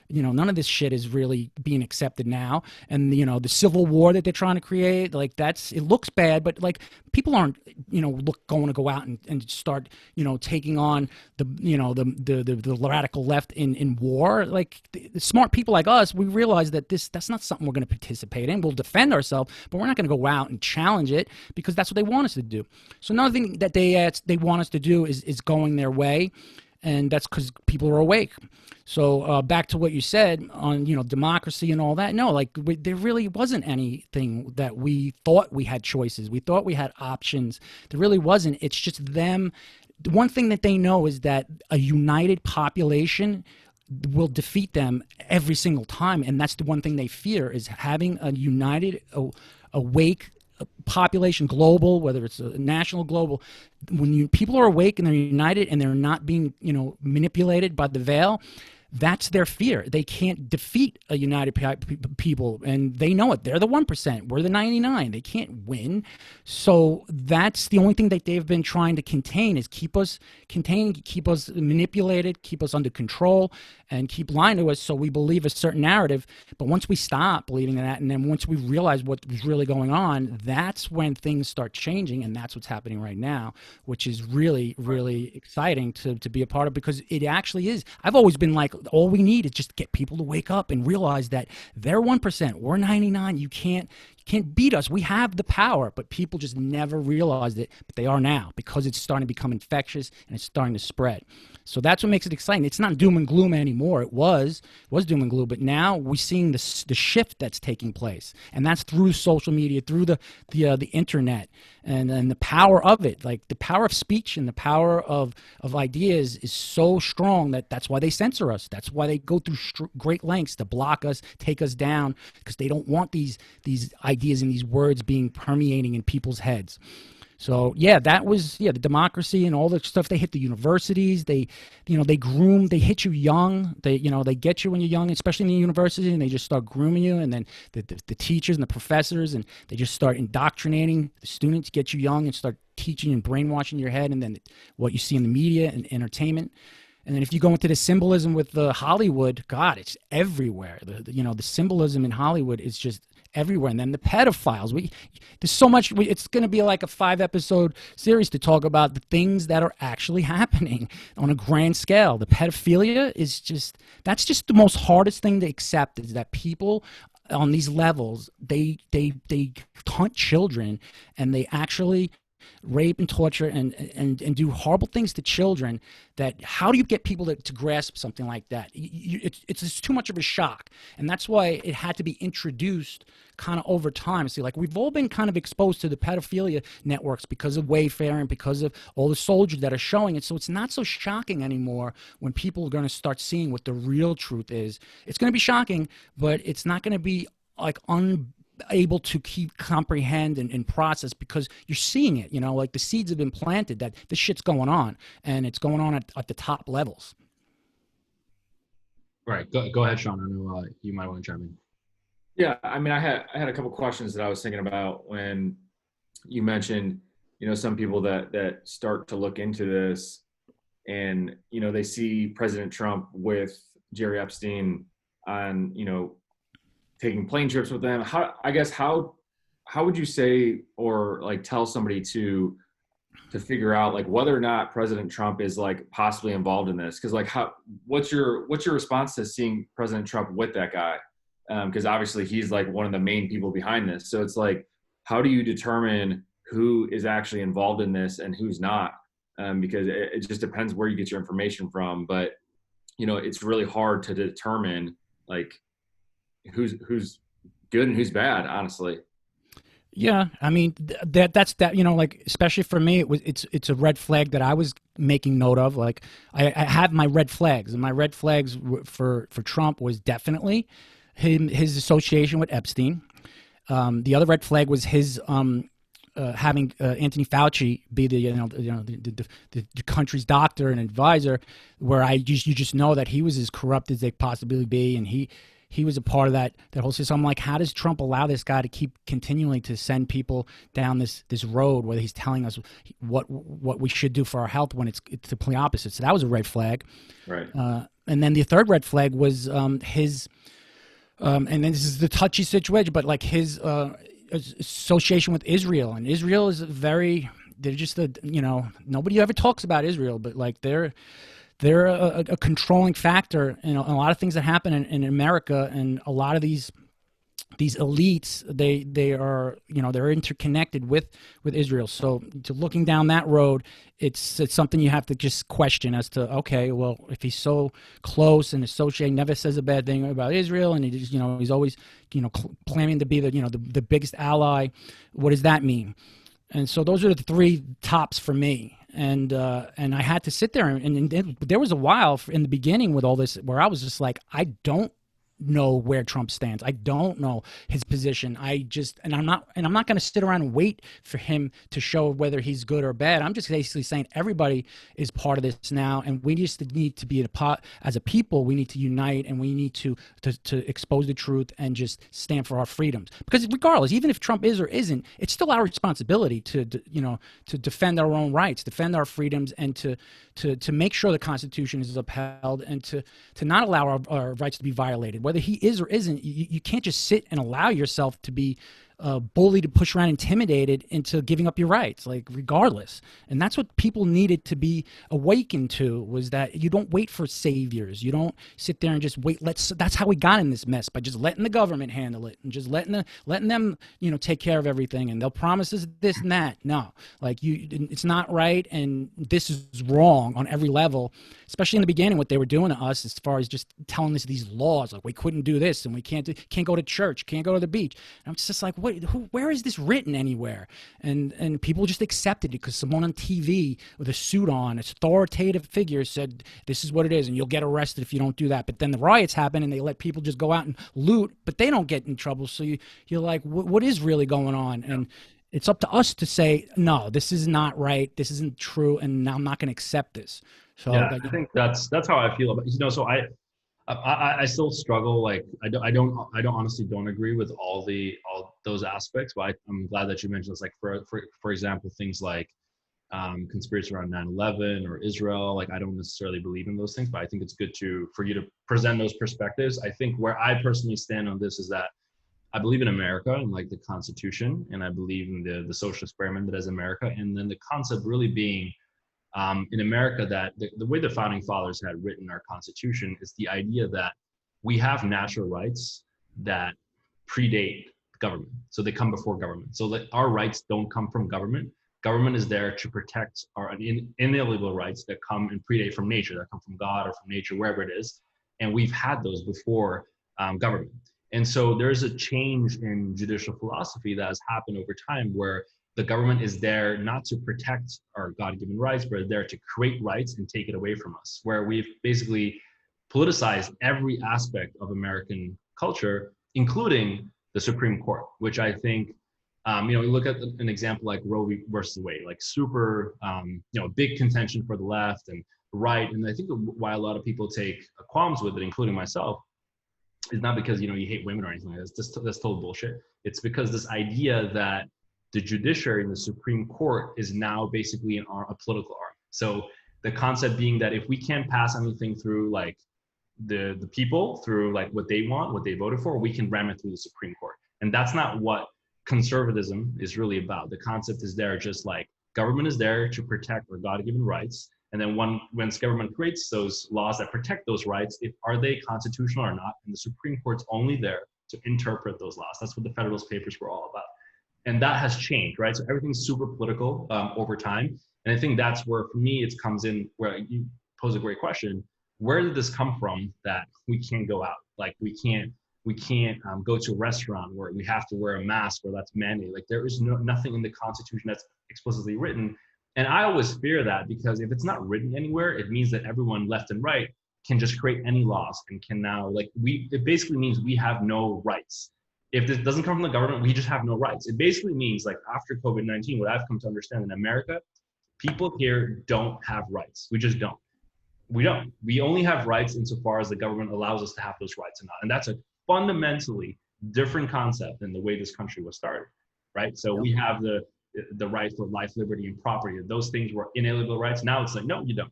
none of this shit is really being accepted now. And the civil war that they're trying to create, like it looks bad, but like people aren't, going to go out and start, taking on the radical left in war. Like the smart people like us, we realize that that's not something we're going to participate in. We'll defend ourselves, but we're not going to go out and challenge it because that's what they want us to do. So another thing that they want us to do is going their way, and that's because people are awake. So back to what you said on democracy and all that. No, like there really wasn't anything that we thought we had choices. We thought we had options. There really wasn't. It's just them. The one thing that they know is that a united population will defeat them every single time, and that's the one thing they fear, is having a united, awake population, global, whether it's a national, global. When people are awake and they're united and they're not being manipulated by the veil, that's their fear. They can't defeat a united people, and they know it. They're the 1%. We're the 99. They can't win. So that's the only thing that they've been trying to contain, is keep us contained, keep us manipulated, keep us under control, and keep lying to us so we believe a certain narrative. But once we stop believing that, and then once we realize what was really going on, that's when things start changing, and that's what's happening right now, which is really, really exciting to be a part of, because it actually is. I've always been like, all we need is just get people to wake up and realize that they're 1%, we're 99. You can't beat us. We have the power, but people just never realized it. But they are now, because it's starting to become infectious and it's starting to spread. So that's what makes it exciting. It's not doom and gloom anymore. It was doom and gloom, but now we're seeing the shift that's taking place, and that's through social media, through the internet, and the power of it. Like the power of speech and the power of ideas is so strong that's why they censor us. That's why they go through great lengths to block us, take us down, because they don't want these ideas and these words being permeating in people's heads. So yeah, that was the democracy and all the stuff. They hit the universities. They groom. They hit you young. They get you when you're young, especially in the university, and they just start grooming you. And then the teachers and the professors, and they just start indoctrinating the students, get you young, and start teaching and brainwashing your head. And then what you see in the media and entertainment. And then if you go into the symbolism with the Hollywood, God, it's everywhere. The symbolism in Hollywood is just everywhere. And then the pedophiles. There's so much. It's going to be like a 5-episode series to talk about the things that are actually happening on a grand scale. The pedophilia that's just the most hardest thing to accept, is that people on these levels, they hunt children, and they actually rape and torture and do horrible things to children. That how do you get people to grasp something like that? It's just too much of a shock, and that's why it had to be introduced kind of over time. See, like we've all been kind of exposed to the pedophilia networks because of Wayfair and because of all the soldiers that are showing it. So it's not so shocking anymore when people are going to start seeing what the real truth is. It's going to be shocking, but it's not going to be like able to comprehend and process, because you're seeing it, like the seeds have been planted that this shit's going on, and it's going on at the top levels. Right. Go ahead, Shawn. I know you might want to chime in. Yeah, I mean, I had a couple questions that I was thinking about when you mentioned, some people that start to look into this, and they see President Trump with Jerry Epstein on, taking plane trips with them. How would you say, or like tell somebody to figure out like whether or not President Trump is like possibly involved in this? Because like what's your response to seeing President Trump with that guy? Because obviously he's like one of the main people behind this. So it's like, how do you determine who is actually involved in this and who's not? Because it just depends where you get your information from. But it's really hard to determine like who's good and who's bad, honestly. Yeah, I mean that's that, like, especially for me, it's a red flag that I was making note of. Like, I have my red flags, and my red flags for Trump was definitely his association with Epstein. The other red flag was his having Anthony Fauci be the country's doctor and advisor, where you just know that he was as corrupt as they possibly be, and he was a part of that whole system. I'm like, how does Trump allow this guy to keep continuing to send people down this road where he's telling us what we should do for our health when it's the complete opposite? So that was a red flag. Right. And then the third red flag was his, and then this is the touchy situation, but like his association with Israel. And Israel is they're just nobody ever talks about Israel, but like they're a controlling factor in a lot of things that happen in America, and a lot of these elites, they are they're interconnected with Israel. So to looking down that road, it's something you have to just question as to, okay, well, if he's so close and associated, never says a bad thing about Israel, and he's always claiming to be the biggest ally, what does that mean? And so those are the three tops for me. And I had to sit there, and there was a while in the beginning with all this where I was just like, I don't know where Trump stands. I don't know his position. I'm not going to sit around and wait for him to show whether he's good or bad. I'm just basically saying everybody is part of this now, and we just need to be as a people. We need to unite, and we need to expose the truth and just stand for our freedoms. Because regardless, even if Trump is or isn't, it's still our responsibility to defend our own rights, defend our freedoms, and to make sure the Constitution is upheld, and to not allow our rights to be violated. Whether he is or isn't, you can't just sit and allow yourself to be bullied, to push around, intimidated into giving up your rights, like, regardless. And that's what people needed to be awakened to, was that you don't wait for saviors. You don't sit there and just wait. That's how we got in this mess, by just letting the government handle it, and just letting them take care of everything, and they'll promise us this and that. No, like, it's not right, and this is wrong on every level, especially in the beginning, what they were doing to us as far as just telling us these laws, like we couldn't do this, and we can't go to church, can't go to the beach. And I'm just like, where is this written anywhere? And people just accepted it because someone on TV with a suit on, an authoritative figure, said this is what it is, and you'll get arrested if you don't do that. But then the riots happen, and they let people just go out and loot, but they don't get in trouble. So you're like, what is really going on? And it's up to us to say, no, this is not right, this isn't true, and I'm not going to accept this. So yeah, I think that's how I feel about so I still struggle. Like, I honestly don't agree with all those aspects, but I'm glad that you mentioned this. Like, for example, things like conspiracy around 9/11 or Israel. Like, I don't necessarily believe in those things, but I think it's good for you to present those perspectives. I think where I personally stand on this is that I believe in America and like the Constitution, and I believe in the social experiment that is America, and then the concept really being in America, that the way the founding fathers had written our Constitution is the idea that we have natural rights that predate government. So they come before government. So that our rights don't come from government. Government is there to protect our inalienable rights that come and predate from nature, that come from God or from nature, wherever it is. And we've had those before government. And so there's a change in judicial philosophy that has happened over time, where the government is there not to protect our God-given rights, but there to create rights and take it away from us, where we've basically politicized every aspect of American culture, including the Supreme Court, which I think, we look at an example like Roe versus Wade, like super, big contention for the left and right. And I think why a lot of people take qualms with it, including myself, is not because, you hate women or anything like that. That's total bullshit. It's because this idea that the judiciary and the Supreme Court is now basically a political arm. So the concept being that if we can't pass anything through like the people, through like what they want, what they voted for, we can ram it through the Supreme Court. And that's not what conservatism is really about. The concept is there just like government is there to protect our God-given rights. And then once government creates those laws that protect those rights, are they constitutional or not? And the Supreme Court's only there to interpret those laws. That's what the Federalist Papers were all about. And that has changed, right? So everything's super political over time. And I think that's where, for me, it comes in where you pose a great question. where did this come from that we can't go out? Like we can't go to a restaurant where we have to wear a mask or that's mandated. Like there is nothing in the Constitution that's explicitly written. And I always fear that, because if it's not written anywhere, it means that everyone left and right can just create any laws and can now, like, it basically means we have no rights. If this doesn't come from the government, we just have no rights. It basically means, like, after COVID-19, what I've come to understand in America, people here don't have rights. We just don't. We don't. We only have rights insofar as the government allows us to have those rights or not. And that's a fundamentally different concept than the way this country was started, right? So we have the right for life, liberty, and property. Those things were inalienable rights. Now it's like, no, you don't.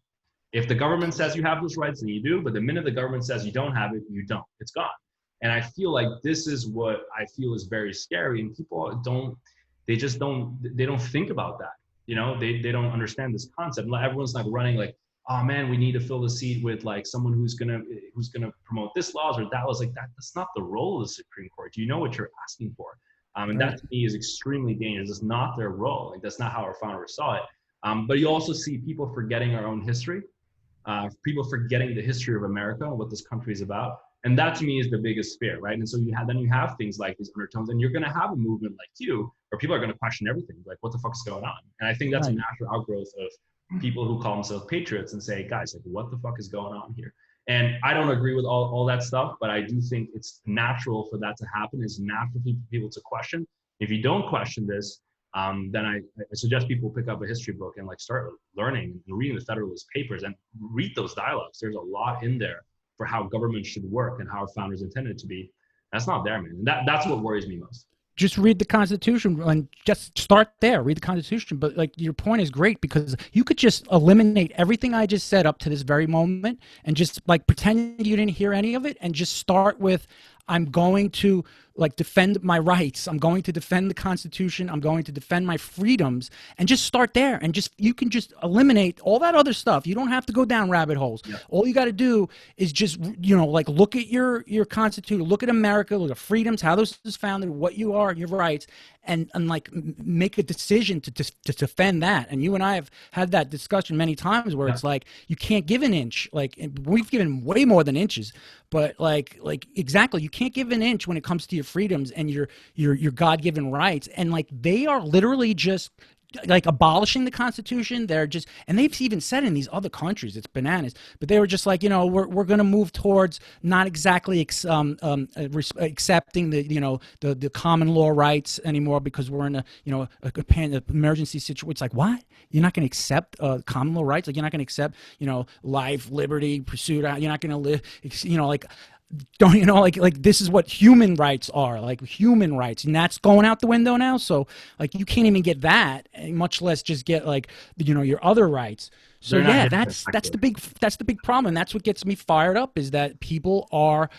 If the government says you have those rights, then you do. But the minute the government says you don't have it, you don't. It's gone. And I feel like this is what I feel is very scary. And people don't think about that. You know, they don't understand this concept. Everyone's like running like, oh man, we need to fill the seat with like someone who's gonna promote this laws or that laws. Like that's not the role of the Supreme Court. Do you know what you're asking for? And that to me is extremely dangerous. It's not their role. Like that's not how our founders saw it. But you also see people forgetting our own history, people forgetting the history of America and what this country is about. And that to me is the biggest fear, right? And so you have things like these undertones, and you're going to have a movement like you, where people are going to question everything, like what the fuck is going on? And I think that's a natural outgrowth of people who call themselves patriots and say, guys, like what the fuck is going on here? And I don't agree with all that stuff, but I do think it's natural for that to happen. It's natural for people to question. If you don't question this, then I suggest people pick up a history book and like start learning and reading the Federalist Papers and read those dialogues. There's a lot in there for how government should work and how our founders intended it to be. That's not there, man. That's what worries me most. Just read the Constitution and just start there. Read the Constitution. But like your point is great, because you could just eliminate everything I just said up to this very moment and just like pretend you didn't hear any of it and just start with, I'm going to like defend my rights. I'm going to defend the Constitution. I'm going to defend my freedoms, and just start there. And you can just eliminate all that other stuff. You don't have to go down rabbit holes. Yeah. All you got to do is just, like look at your Constitution, look at America, look at freedoms, how this is founded, what you are, your rights, and like make a decision to defend that. And you and I have had that discussion many times where it's like, you can't give an inch. Like we've given way more than inches, but like exactly, you can't give an inch when it comes to your freedoms and your God-given rights. And like they are literally just like abolishing the Constitution. They're just, and they've even said in these other countries, it's bananas, but they were just like, we're going to move towards not exactly accepting the common law rights anymore, because we're in a emergency situation. It's like, what? You're not going to accept common law rights? Like you're not going to accept, life, liberty, pursuit. You're not going to live, like this is what human rights are, like human rights, and that's going out the window now. So like you can't even get that, much less just get like your other rights. So yeah, that's the big problem. And that's what gets me fired up, is that people are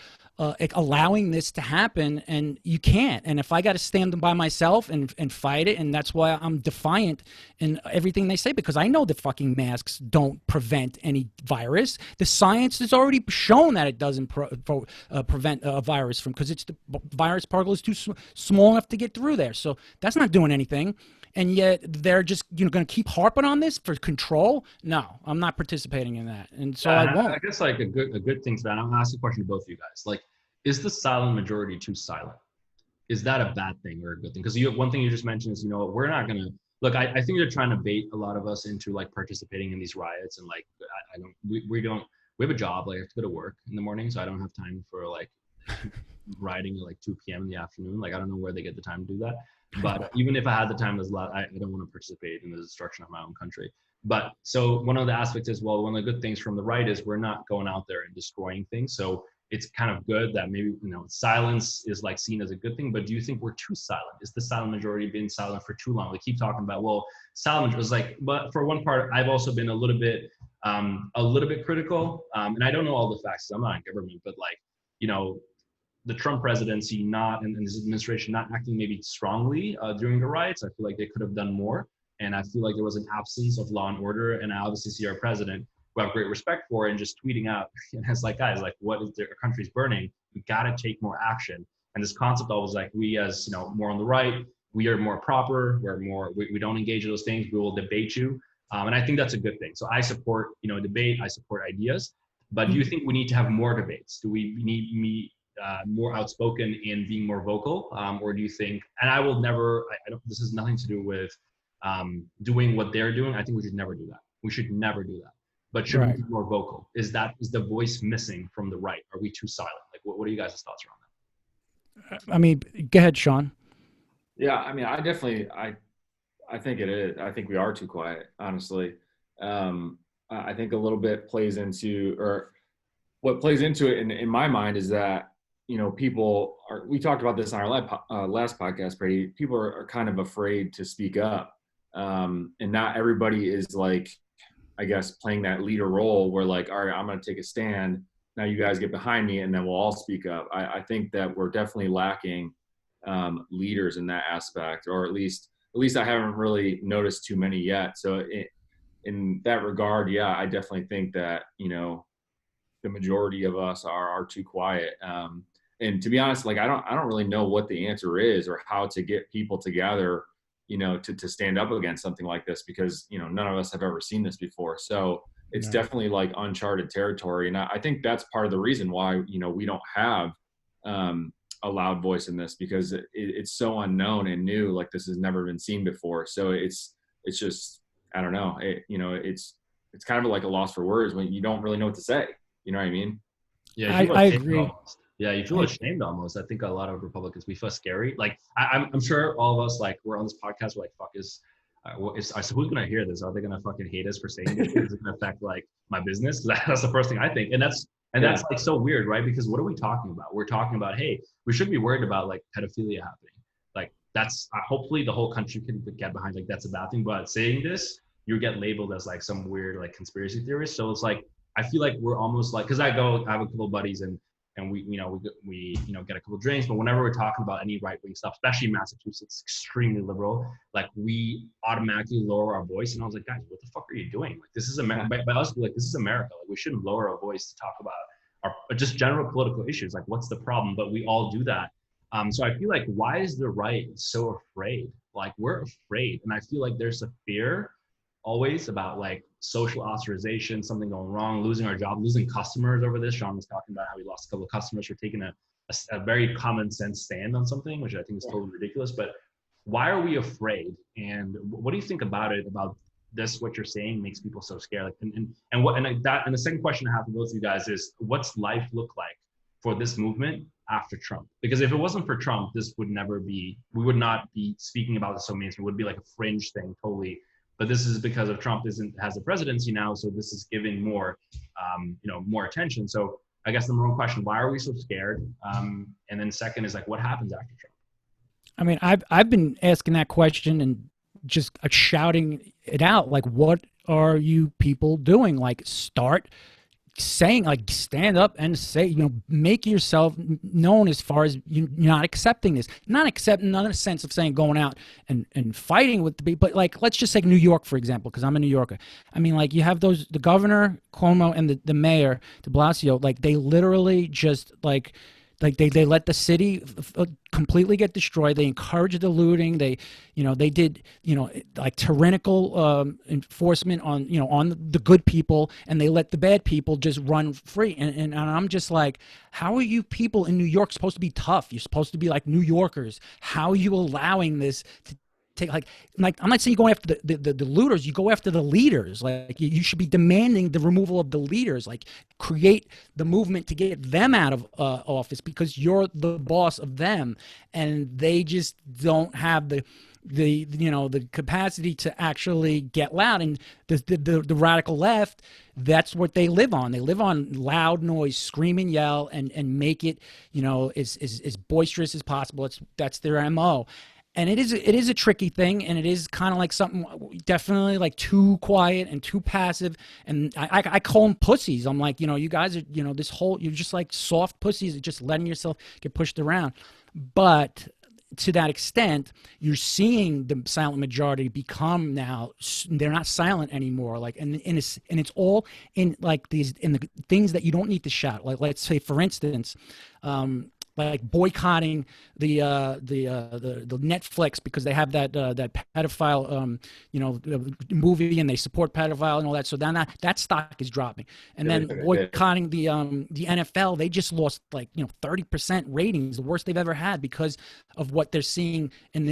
allowing this to happen, and you can't. And if I got to stand by myself and fight it, and that's why I'm defiant in everything they say, because I know the fucking masks don't prevent any virus. The science has already shown that it doesn't prevent a virus from, because the virus particle is too small enough to get through there. So that's not doing anything. And yet they're just going to keep harping on this for control. No, I'm not participating in that, and so I won't. I guess like a good thing to that. I'm gonna ask a question to both of you guys. Like, is the silent majority too silent? Is that a bad thing or a good thing? Because one thing you just mentioned is we're not gonna look. I think they're trying to bait a lot of us into like participating in these riots, and like we have a job. Like I have to go to work in the morning, so I don't have time for like rioting at like 2 p.m. in the afternoon. Like I don't know where they get the time to do that. But even if I had the time, there's a lot. I don't want to participate in the destruction of my own country. But so one of the aspects is, well, one of the good things from the right is we're not going out there and destroying things. So it's kind of good that maybe silence is like seen as a good thing. But do you think we're too silent? Is the silent majority been silent for too long? We keep talking about, well, silent was like. But for one part, I've also been a little bit critical, and I don't know all the facts. I'm not in government, but like the Trump presidency and his administration not acting maybe strongly during the riots. I feel like they could have done more. And I feel like there was an absence of law and order. And I obviously see our president, who I have great respect for, and just tweeting out, and it's like, guys, like what is our country's burning? We got to take more action. And this concept always like, we as, more on the right, we are more proper. We don't engage in those things. We will debate you. And I think that's a good thing. So I support, debate. I support ideas. But do you think we need to have more debates? Do we need me more outspoken in being more vocal, or do you think? And I will never. I don't. This has nothing to do with doing what they're doing. I think we should never do that. We should never do that. But should we be more vocal? Is the voice missing from the right? Are we too silent? Like, what are you guys' thoughts around that? I mean, go ahead, Shawn. Yeah, I mean, I think it is. I think we are too quiet, honestly. I think a little bit plays into, or what plays into it in my mind is that, people are, we talked about this on our last podcast, Prady. People are kind of afraid to speak up. And not everybody is like, I guess, playing that leader role where like, all right, I'm going to take a stand. Now you guys get behind me and then we'll all speak up. I think that we're definitely lacking leaders in that aspect, or at least I haven't really noticed too many yet. So in that regard, yeah, I definitely think that, the majority of us are too quiet. And to be honest, like, I don't really know what the answer is or how to get people together, to stand up against something like this, because, none of us have ever seen this before. So it's definitely like uncharted territory. And I think that's part of the reason why, we don't have a loud voice in this, because it's so unknown and new. Like, this has never been seen before. So it's just, I don't know. It's kind of like a loss for words when you don't really know what to say. You know what I mean? Yeah, I agree. Almost. Yeah, you feel ashamed almost. I think a lot of Republicans, we feel scary. Like, I'm sure all of us, like, we're on this podcast, we're like, fuck, who's gonna hear this? Are they gonna fucking hate us for saying this? Is it gonna affect like my business? That's the first thing I think, and that's like so weird, right? Because what are we talking about? We're talking about, hey, we should be worried about like pedophilia happening. Like, that's hopefully the whole country can get behind. Like, that's a bad thing. But saying this, you get labeled as like some weird like conspiracy theorist. So it's like, I feel like we're almost like, because I have a couple of buddies and we get a couple of drinks, but whenever we're talking about any right-wing stuff, especially Massachusetts, extremely liberal, like, we automatically lower our voice. And I was like, guys, what the fuck are you doing? Like, this is America. By us, like, this is America. Like, we shouldn't lower our voice to talk about our just general political issues. Like, what's the problem? But we all do that. So I feel like, why is the right so afraid? Like, we're afraid. And I feel like there's a fear always about like social ostracization, something going wrong, losing our job, losing customers over this. Shawn was talking about how he lost a couple of customers for taking a very common sense stand on something, which I think is totally ridiculous. But why are we afraid? And what do you think about it? About this, what you're saying makes people so scared. Like, and the second question I have for both of you guys is, what's life look like for this movement after Trump? Because if it wasn't for Trump, this would never be. We would not be speaking about this so mainstream. It would be like a fringe thing, totally. But this is because of Trump has the presidency now, so this is giving more, more attention. So I guess the number one question: why are we so scared? And then second is like, what happens after Trump? I mean, I've been asking that question and just shouting it out. Like, what are you people doing? Like, start saying, like, stand up and say, make yourself known as far as you're not accepting this. Not accepting, not in a sense of saying going out and fighting with the people, but like, let's just take New York, for example, because I'm a New Yorker. I mean, like, you have the governor, Cuomo, and the mayor, de Blasio, like, they literally just like they let the city completely get destroyed. They encouraged the looting. They did, like, tyrannical enforcement on the good people, and they let the bad people just run free. And I'm just like, how are you people in New York supposed to be tough? You're supposed to be like New Yorkers. How are you allowing this to take, like I'm not saying you go after the looters, you go after the leaders. Like, you should be demanding the removal of the leaders, like, create the movement to get them out of office, because you're the boss of them, and they just don't have the capacity to actually get loud. And the radical left, that's what they live on. They live on loud noise, scream and yell, and make it as boisterous as possible. That's their MO. And it is a tricky thing, and it is kind of like something definitely like too quiet and too passive. And I call them pussies. I'm like, you guys are, you're just like soft pussies, just letting yourself get pushed around. But to that extent, you're seeing the silent majority become now, they're not silent anymore. Like, and it's all in like in the things that you don't need to shout. Like, let's say, for instance, like boycotting the Netflix because they have that pedophile movie, and they support pedophile and all that. So then that stock is dropping. And then boycotting the NFL, they just lost like 30% ratings, the worst they've ever had, because of what they're seeing in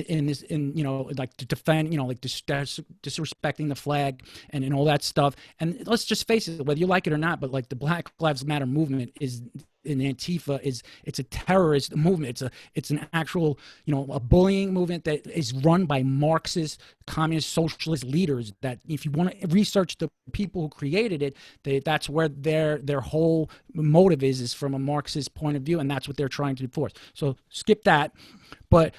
like to defend like disrespecting the flag and all that stuff. And let's just face it, whether you like it or not, but like the Black Lives Matter movement is in Antifa it's a terrorist movement. It's an actual a bullying movement that is run by Marxist, communist, socialist leaders. That if you want to research the people who created it, that's where their whole motive is from a Marxist point of view, and that's what they're trying to enforce. So skip that. But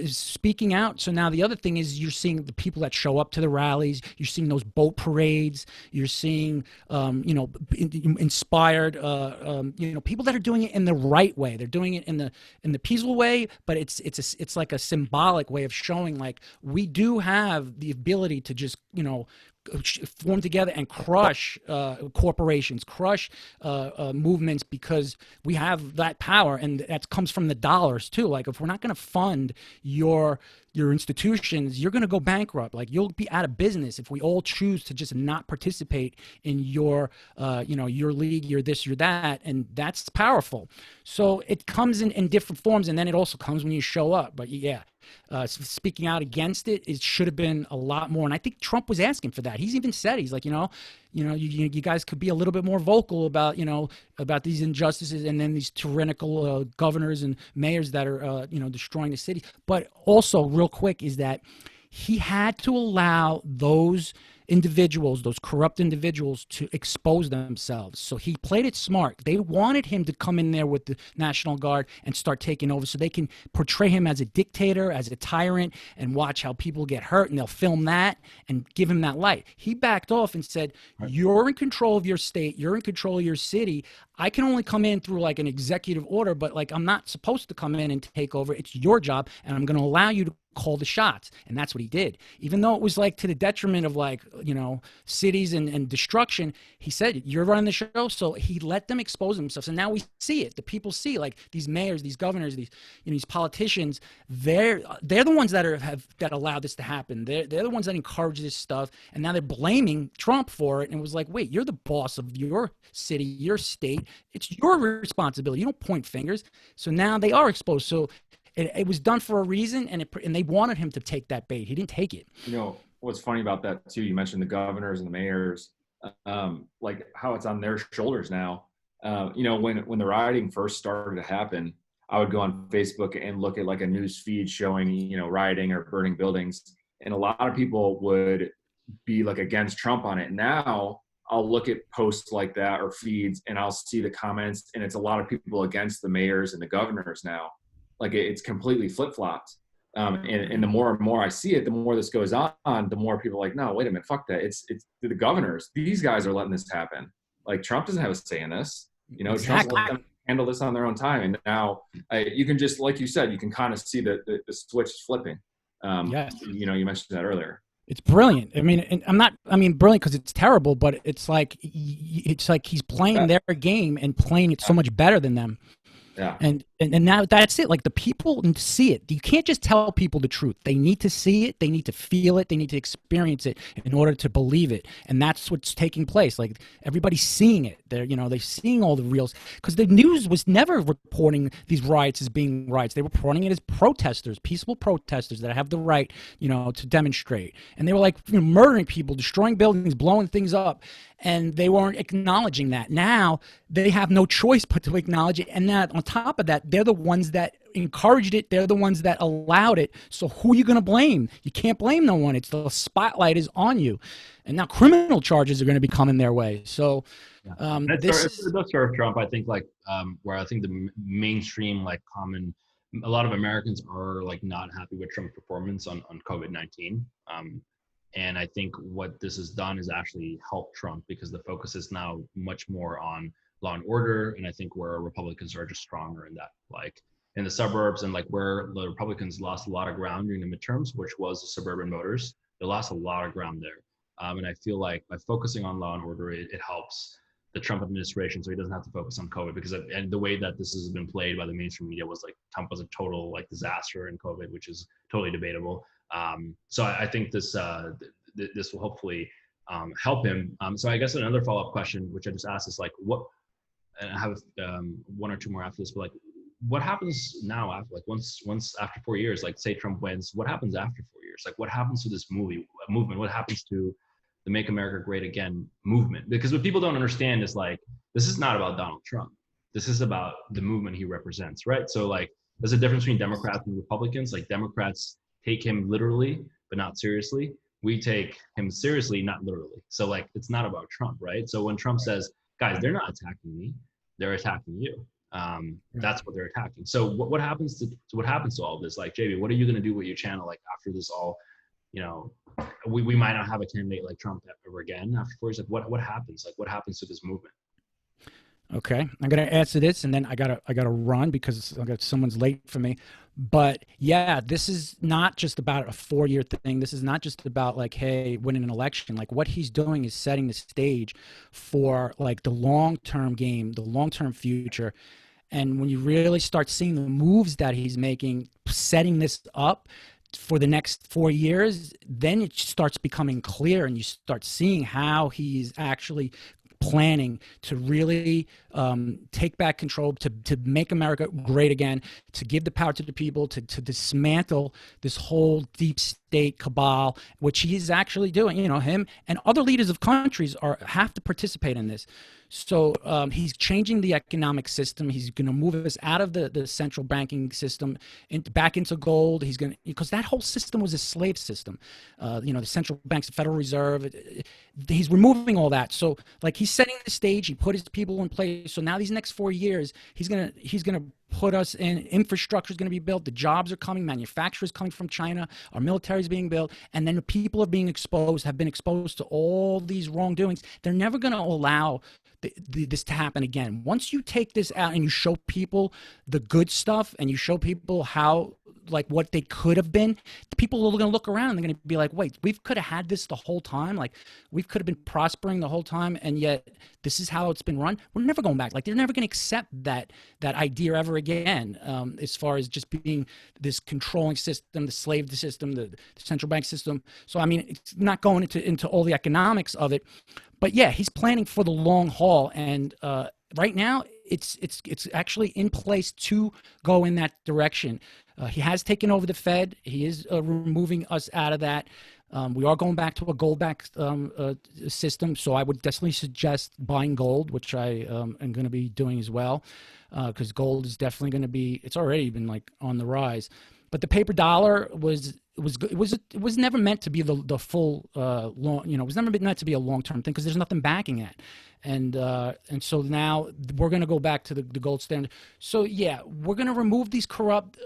speaking out. So now the other thing is you're seeing the people that show up to the rallies. You're seeing those boat parades. You're seeing inspired people that are doing it in the right way. They're doing it in the peaceful way, but it's like a symbolic way of showing like we do have the ability to just form together and crush corporations, crush movements, because we have that power, and that comes from the dollars too. Like if we're not going to fund your institutions, you're going to go bankrupt. Like you'll be out of business if we all choose to just not participate in your league, your this, your that, and that's powerful. So it comes in different forms, and then it also comes when you show up. But speaking out against it should have been a lot more, and I think Trump was asking for that. He's even said, he's like, you guys could be a little bit more vocal about about these injustices, and then these tyrannical governors and mayors that are destroying the city. But also, real quick, is that he had to allow those individuals, those corrupt individuals, to expose themselves. So he played it smart. They wanted him to come in there with the National Guard and start taking over so they can portray him as a dictator, as a tyrant, and watch how people get hurt, and they'll film that and give him that light. He backed off and said, you're in control of your state, you're in control of your city. I can only come in through like an executive order, but like I'm not supposed to come in and take over. It's your job, and I'm going to allow you to call the shots. And that's what he did. Even though it was like to the detriment of like, cities and destruction, he said, you're running the show. So he let them expose themselves. And now we see it. The people see like these mayors, these governors, these politicians, they're the ones that allowed this to happen. They're the ones that encourage this stuff. And now they're blaming Trump for it. And it was like, wait, you're the boss of your city, your state. It's your responsibility. You don't point fingers. So now they are exposed. So it was done for a reason, and they wanted him to take that bait. He didn't take it. What's funny about that too, you mentioned the governors and the mayors, like how it's on their shoulders now. When the rioting first started to happen, I would go on Facebook and look at like a news feed showing, rioting or burning buildings. And a lot of people would be like against Trump on it. Now I'll look at posts like that or feeds, and I'll see the comments, and it's a lot of people against the mayors and the governors now. Like it's completely flip-flopped. And the more and more I see it, the more this goes on, the more people are like, no, wait a minute, fuck that. It's the governors. These guys are letting this happen. Like Trump doesn't have a say in this. Exactly. Trump's letting them handle this on their own time. And now you can just, like you said, you can kind of see the switch flipping. Yes. You mentioned that earlier. It's brilliant. Brilliant because it's terrible, but it's like he's playing their game and playing it so much better than them. Yeah. And now that's it. Like the people need to see it. You can't just tell people the truth. They need to see it. They need to feel it. They need to experience it in order to believe it. And that's what's taking place. Like everybody's seeing it. They're seeing all the reels, because the news was never reporting these riots as being riots. They were reporting it as protesters, peaceful protesters that have the right, to demonstrate. And they were like murdering people, destroying buildings, blowing things up. And they weren't acknowledging that. Now they have no choice but to acknowledge it. And that on top of that, they're the ones that encouraged it. They're the ones that allowed it. So who are you going to blame? You can't blame no one. It's the spotlight is on you. And now criminal charges are going to be coming their way. So it does serve Trump, I think, like where I think the mainstream, like a lot of Americans are like not happy with Trump's performance on COVID-19. And I think what this has done is actually helped Trump, because the focus is now much more on law and order. And I think where Republicans are just stronger in that, like in the suburbs, and like where the Republicans lost a lot of ground during the midterms, which was the suburban voters. They lost a lot of ground there. And I feel like by focusing on law and order, it helps the Trump administration, so he doesn't have to focus on COVID, because and the way that this has been played by the mainstream media was like Trump was a total like disaster in COVID, which is totally debatable. So I think this this will hopefully help him. So I guess another follow-up question, which I just asked, is like, what, and I have one or two more after this, but like, what happens now after, like, once after 4 years, like say Trump wins, what happens after 4 years? Like, what happens to this movement? What happens to the Make America Great Again movement? Because what people don't understand is like, this is not about Donald Trump. This is about the movement he represents, right? So like, there's a difference between Democrats and Republicans. Like, Democrats take him literally, but not seriously. We take him seriously, not literally. So like, it's not about Trump, right? So when Trump says, guys, they're not attacking me, they're attacking you. That's what they're attacking. So what happens to all this? Like, JB, what are you going to do with your channel? Like, after this all, you know, we might not have a candidate like Trump ever again after 4 years. Like, what happens? Like, what happens to this movement? Okay, I'm gonna answer this, and then I gotta run because someone's late for me. But yeah, this is not just about a 4-year thing. This is not just about like, hey, winning an election. Like, what he's doing is setting the stage for like the long-term game, the long-term future. And when you really start seeing the moves that he's making, setting this up for the next 4 years, then it starts becoming clear, and you start seeing how he's actually planning to really take back control, to make America great again, to give the power to the people, to dismantle this whole deep state cabal, which he's actually doing. You know, him and other leaders of countries have to participate in this. So he's changing the economic system. He's going to move us out of the central banking system back into gold. He's going to, because that whole system was a slave system. You know, the central banks, the Federal Reserve. He's removing all that. So like, he's setting the stage. He put his people in place. So now these next 4 years, he's gonna put us in. Infrastructure is going to be built. The jobs are coming. Manufacturers coming from China. Our military is being built, and then the people are being exposed. Have been exposed to all these wrongdoings. They're never going to allow this to happen again. Once you take this out and you show people the good stuff, and you show people how, like, what they could have been, the people are going to look around and they're going to be like, wait, we could have had this the whole time. Like, we could have been prospering the whole time, and yet this is how it's been run. We're never going back. Like, they're never going to accept that idea ever again, as far as just being this controlling system, the slave system, the central bank system. So, I mean, it's not going into all the economics of it, but yeah, he's planning for the long haul. And right now, it's actually in place to go in that direction. He has taken over the Fed. He is removing us out of that. We are going back to a gold-backed system, so I would definitely suggest buying gold, which I am going to be doing as well, because gold is definitely going to be. It's already been like on the rise, but the paper dollar was never meant to be the full long. You know, it was never meant to be a long-term thing, because there's nothing backing it. And so now we're going to go back to the gold standard. So yeah, we're going to remove these corrupt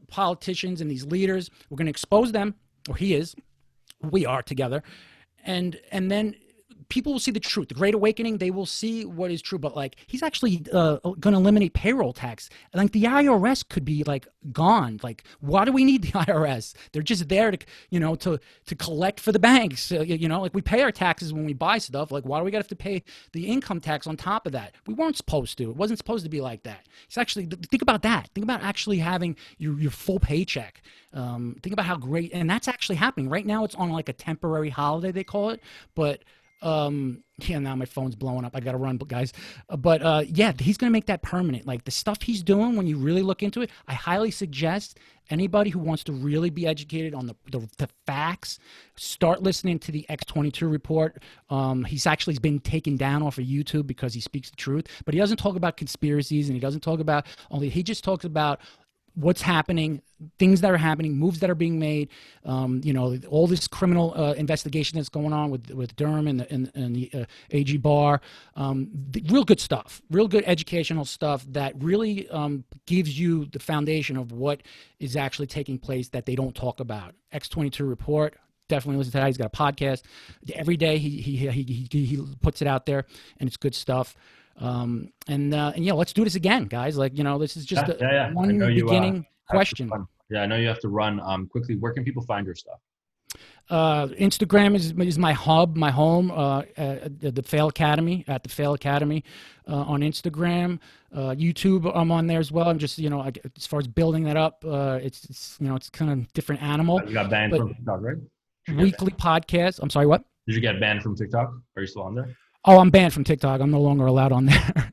politicians and these leaders. We're going to expose them, or he is. We are together, and then people will see the truth. The Great Awakening, they will see what is true. But like, he's actually going to eliminate payroll tax. Like, the IRS could be like gone. Like, why do we need the IRS? They're just there to, you know, to collect for the banks. You know, like, we pay our taxes when we buy stuff. Like, why do we got to have to pay the income tax on top of that? We weren't supposed to. It wasn't supposed to be like that. It's actually, think about that. Think about actually having your full paycheck. Think about how great, and that's actually happening right now. It's on like a temporary holiday, they call it, but yeah, now my phone's blowing up. I gotta run, guys. Yeah, he's gonna make that permanent. Like, the stuff he's doing, when you really look into it, I highly suggest anybody who wants to really be educated on the facts, start listening to the X22 report. He's been taken down off of YouTube because he speaks the truth, but he doesn't talk about conspiracies, and he doesn't talk about he just talks about what's happening, things that are happening, moves that are being made, you know, all this criminal investigation that's going on with Durham and the AG Bar. Real good stuff, real good educational stuff that really gives you the foundation of what is actually taking place that they don't talk about. X22 report. Definitely listen to that. He's got a podcast every day. He puts it out there, and it's good stuff. And yeah, let's do this again, guys. Like, you know, this is just one beginning question. Yeah, I know you have to run. Quickly, where can people find your stuff? Instagram is my hub, my home. The Fail Academy at the Fail Academy on Instagram. YouTube, I'm on there as well. I'm just as far as building that up, it's kind of different animal. You got banned But from TikTok, right? weekly podcast. I'm sorry, what? Did you get banned from TikTok? Are you still on there? Oh, I'm banned from TikTok. I'm no longer allowed on there.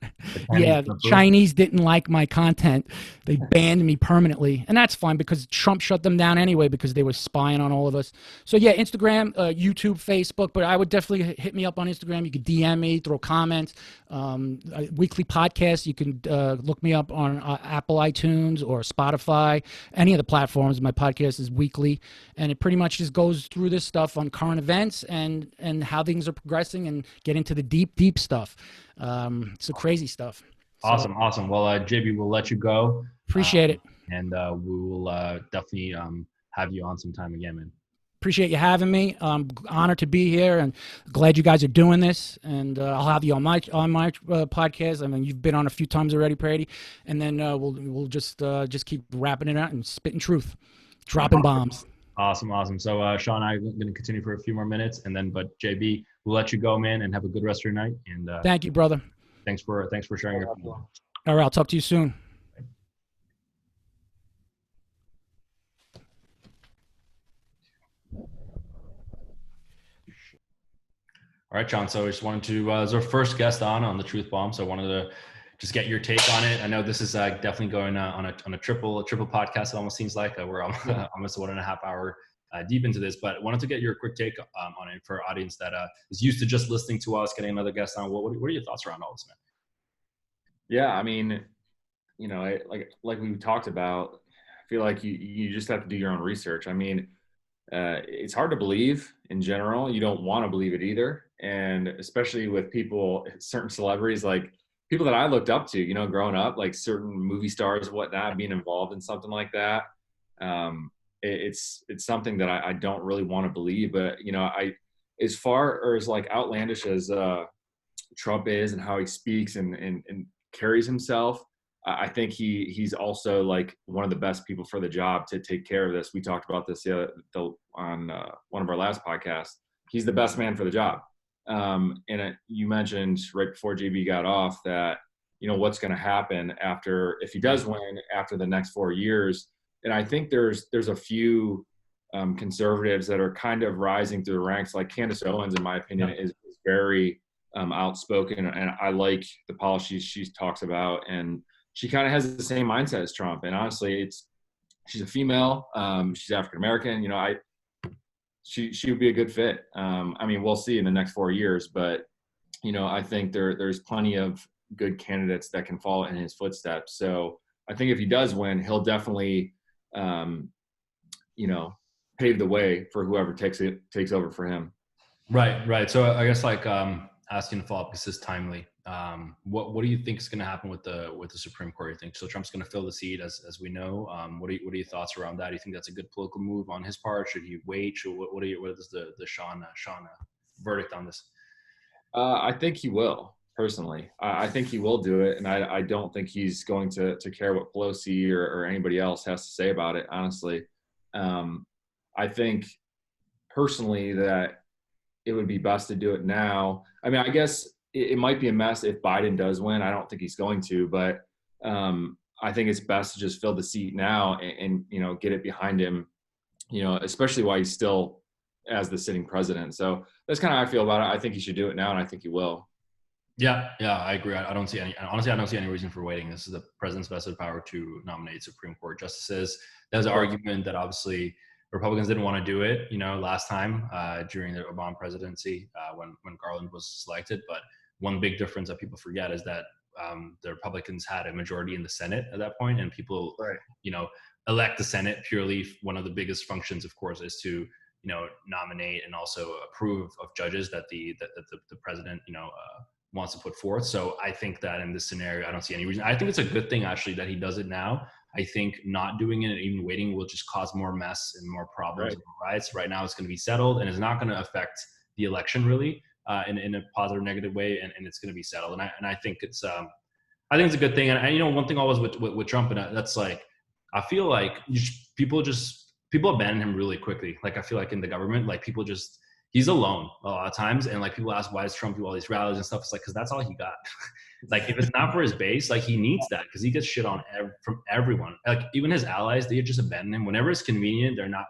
Yeah, the Chinese didn't like my content. They banned me permanently. And that's fine because Trump shut them down anyway because they were spying on all of us. So, yeah, Instagram, YouTube, Facebook. But I would definitely hit me up on Instagram. You could DM me, throw comments. Weekly podcast. You can look me up on Apple iTunes or Spotify, any of the platforms. My podcast is weekly. And it pretty much just goes through this stuff on current events and how things are progressing and get into the deep stuff. It's crazy stuff. Awesome. Well, JB, we'll let you go. Appreciate it. And we will definitely have you on sometime again, man. Appreciate you having me. Honored to be here, and glad you guys are doing this. And I'll have you on my podcast. I mean, you've been on a few times already, Prady. And then we'll just keep wrapping it out and spitting truth, dropping bombs. Awesome. So, Shawn, I'm going to continue for a few more minutes, but JB, we'll let you go, man, and have a good rest of your night. And thank you, brother. Thanks for sharing your. All right, I'll talk to you soon. All right, Shawn. So I just wanted to, as our first guest on the Truth Bomb, so I wanted to just get your take on it. I know this is definitely going on a triple podcast. It almost seems like we're almost 1.5 hour deep into this, but wanted to get your quick take on it for our audience that is used to just listening to us, getting another guest on. What are your thoughts around all this, man? Yeah, I mean, like we talked about, I feel like you just have to do your own research. I mean, it's hard to believe in general. You don't want to believe it either. And especially with people, certain celebrities, like people that I looked up to, growing up, like certain movie stars and whatnot, being involved in something like that. It's something that I don't really want to believe, but as far as like outlandish as Trump is and how he speaks and carries himself, I think he's also like one of the best people for the job to take care of this. We talked about this on one of our last podcasts. He's the best man for the job. You mentioned right before JB got off that, what's going to happen if he does win after the next 4 years. And I think there's a few conservatives that are kind of rising through the ranks. Like Candace Owens, in my opinion, is very outspoken, and I like the policies she talks about. And she kind of has the same mindset as Trump. And honestly, she's a female. She's African American. She would be a good fit. I mean, we'll see in the next 4 years, but I think there's plenty of good candidates that can follow in his footsteps. So I think if he does win, he'll definitely, pave the way for whoever takes over for him. Right. So I guess asking to follow up, this is timely. What do you think is going to happen with the Supreme Court? You think so? Trump's going to fill the seat, as we know. What are your thoughts around that? Do you think that's a good political move on his part? Should he wait? What is the Shawn verdict on this? I think he will. Personally, I think he will do it, and I don't think he's going to care what Pelosi or anybody else has to say about it. Honestly, I think personally that it would be best to do it now. I mean, I guess it might be a mess if Biden does win. I don't think he's going to, but I think it's best to just fill the seat now and get it behind him, especially while he's still as the sitting president. So that's kind of how I feel about it. I think he should do it now, and I think he will. Yeah, I agree. I don't see any reason for waiting. This is the president's vested power to nominate Supreme Court justices. There's an argument that obviously Republicans didn't want to do it, last time during the Obama presidency when Garland was selected. But one big difference that people forget is that the Republicans had a majority in the Senate at that point, and people, elect the Senate purely. One of the biggest functions, of course, is to nominate and also approve of judges that the president wants to put forth. So I think that in this scenario, I don't see any reason. I think it's a good thing actually that he does it now. I think not doing it and even waiting will just cause more mess and more problems and riots. Right now it's going to be settled, and it's not going to affect the election really in a positive, negative way, and it's going to be settled. And I think it's a good thing. And one thing always with Trump, and that's like, I feel like people just people abandon him really quickly. Like I feel like in the government, like people just, he's alone a lot of times. And like people ask, why does Trump do all these rallies and stuff? It's like, cause that's all he got. Like if it's not for his base, like he needs that because he gets shit on from everyone. Like even his allies, they just abandon him. Whenever it's convenient, they're not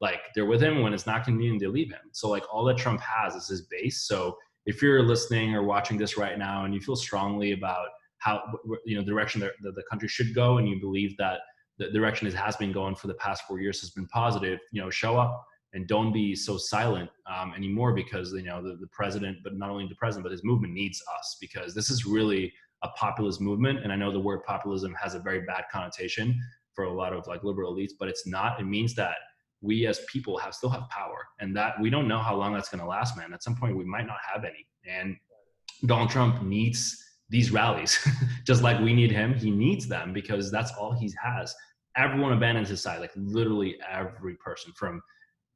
like, they're with him. When it's not convenient, they leave him. So like all that Trump has is his base. So if you're listening or watching this right now and you feel strongly about how, the direction that the country should go, and you believe that the direction it has been going for the past 4 years has been positive, show up and don't be so silent anymore, because the president, but not only the president, but his movement needs us, because this is really a populist movement. And I know the word populism has a very bad connotation for a lot of like liberal elites, but it's not. It means that we as people still have power, and that we don't know how long that's going to last, man. At some point we might not have any, and Donald Trump needs these rallies just like we need him. He needs them because that's all he has. Everyone abandons his side, like literally every person, from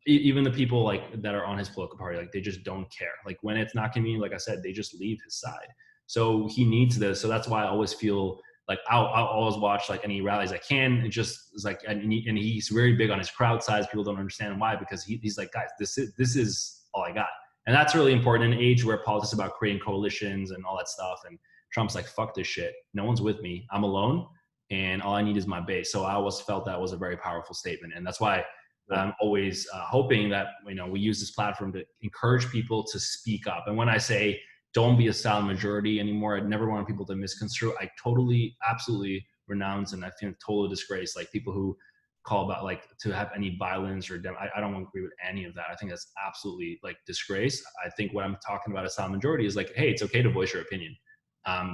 even the people like that are on his political party, like they just don't care. Like when it's not convenient, like I said, they just leave his side. So he needs this. So that's why I always feel like I'll always watch like any rallies I can. It just is like, and he's very big on his crowd size. People don't understand why, because he's like, guys, this is all I got. And that's really important in an age where politics is about creating coalitions and all that stuff. And Trump's like, fuck this shit. No one's with me. I'm alone. And all I need is my base. So I always felt that was a very powerful statement. And that's why I'm always hoping that, we use this platform to encourage people to speak up. And when I say don't be a silent majority anymore, I never want people to misconstrue. I totally, absolutely renounce, and I think total disgrace, like people who call about like to have any violence or I don't agree with any of that. I think that's absolutely like disgrace. I think what I'm talking about a silent majority is like, hey, it's okay to voice your opinion.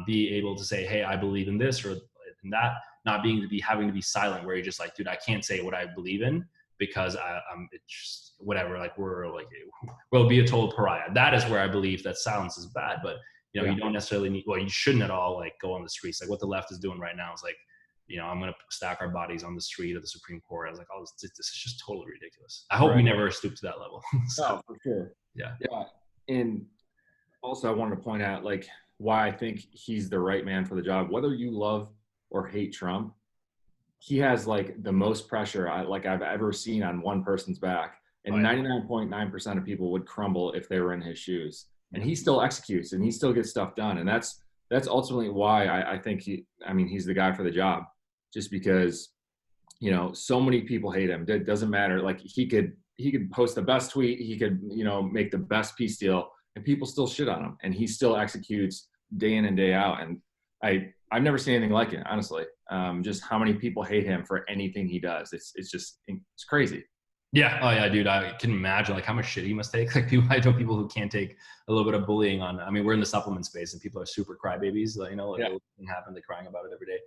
Be able to say, hey, I believe in this or in that, not having to be silent, where you're just like, dude, I can't say what I believe in because it's just whatever. Like we'll be a total pariah. That is where I believe that silence is bad. But you don't necessarily need. Well, you shouldn't at all like go on the streets. Like what the left is doing right now is like, I'm going to stack our bodies on the street of the Supreme Court. I was like, oh, this is just totally ridiculous. I hope we never stoop to that level. So, for sure. Yeah. And also I wanted to point out like why I think he's the right man for the job. Whether you love or hate Trump, he has like the most pressure I've ever seen on one person's back. And 99.9% of people would crumble if they were in his shoes. And he still executes and he still gets stuff done. And that's ultimately why I think he's the guy for the job. Just because, so many people hate him. It doesn't matter. Like he could post the best tweet. He could, make the best peace deal, and people still shit on him. And he still executes day in and day out. And I've never seen anything like it, honestly. Just how many people hate him for anything he does. It's crazy. Yeah. Oh yeah, dude. I can imagine like how much shit he must take. Like I know people who can't take a little bit of bullying on. I mean, we're in the supplement space and people are super crybabies. Like, anything happen, they're crying about it every day.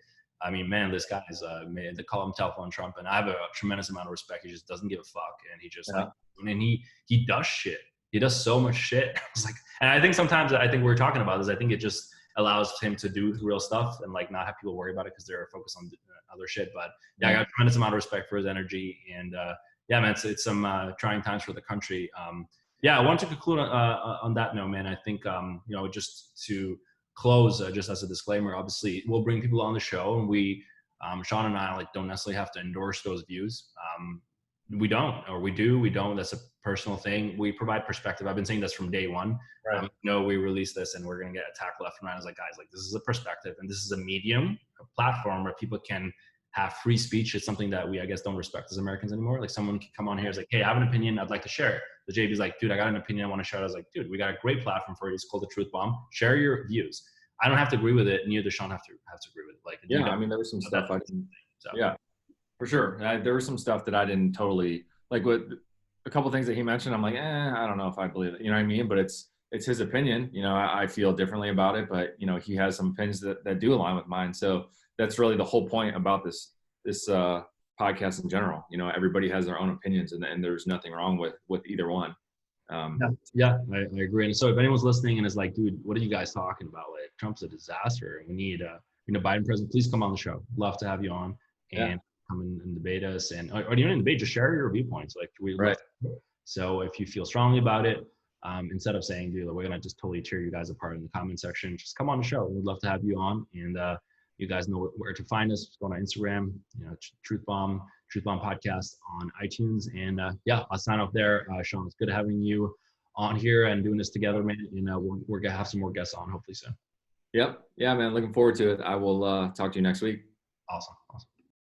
I mean, man, this guy is they call him Telephone Trump, and I have a tremendous amount of respect. He just doesn't give a fuck, and he just and he does shit. He does so much shit. It's like, and I think sometimes we're talking about this. I think it just allows him to do real stuff and like not have people worry about it because they're focused on other shit. But yeah, I got a tremendous amount of respect for his energy, and man, it's some trying times for the country. I want to conclude on that note, man. I think just to close, just as a disclaimer, obviously we'll bring people on the show, and we, Shawn and I, like don't necessarily have to endorse those views. We don't, or we do, we don't. That's a personal thing. We provide perspective. I've been saying this from day one. Right. We release this and we're going to get attacked left and right. I was like, guys, like this is a perspective and this is a medium, a platform where people can have free speech. It's something that we, I guess, don't respect as Americans anymore. Like someone can come on here, is like, hey, I have an opinion, I'd like to share it. The JB's like, dude, I got an opinion, I want to share it. I was like, dude, we got a great platform for you. It's called the Truth Bomb. Share your views. I don't have to agree with it. Neither does Shawn have to agree with it. Like, there was some stuff I didn't. Yeah, for sure. There was some stuff that I didn't totally like. With a couple of things that he mentioned, I'm like, I don't know if I believe it. You know what I mean? But it's his opinion. I feel differently about it, but he has some opinions that do align with mine. So that's really the whole point about this podcast in general. Everybody has their own opinions, and there's nothing wrong with either one. I agree. And so if anyone's listening and is like, dude, what are you guys talking about? Like, Trump's a disaster, and we need Biden president. Please come on the show. Love to have you on and come and debate us, and or even in debate, just share your viewpoints. Like So if you feel strongly about it, instead of saying, dude, we're gonna just totally tear you guys apart in the comment section, just come on the show. We'd love to have you on, and you guys know where to find us. Go on Instagram, Truth Bomb, Truth Bomb Podcast on iTunes. And yeah, I'll sign off there. Shawn, it's good having you on here and doing this together, man. And we're going to have some more guests on hopefully soon. Yep. Yeah, man. Looking forward to it. I will talk to you next week. Awesome.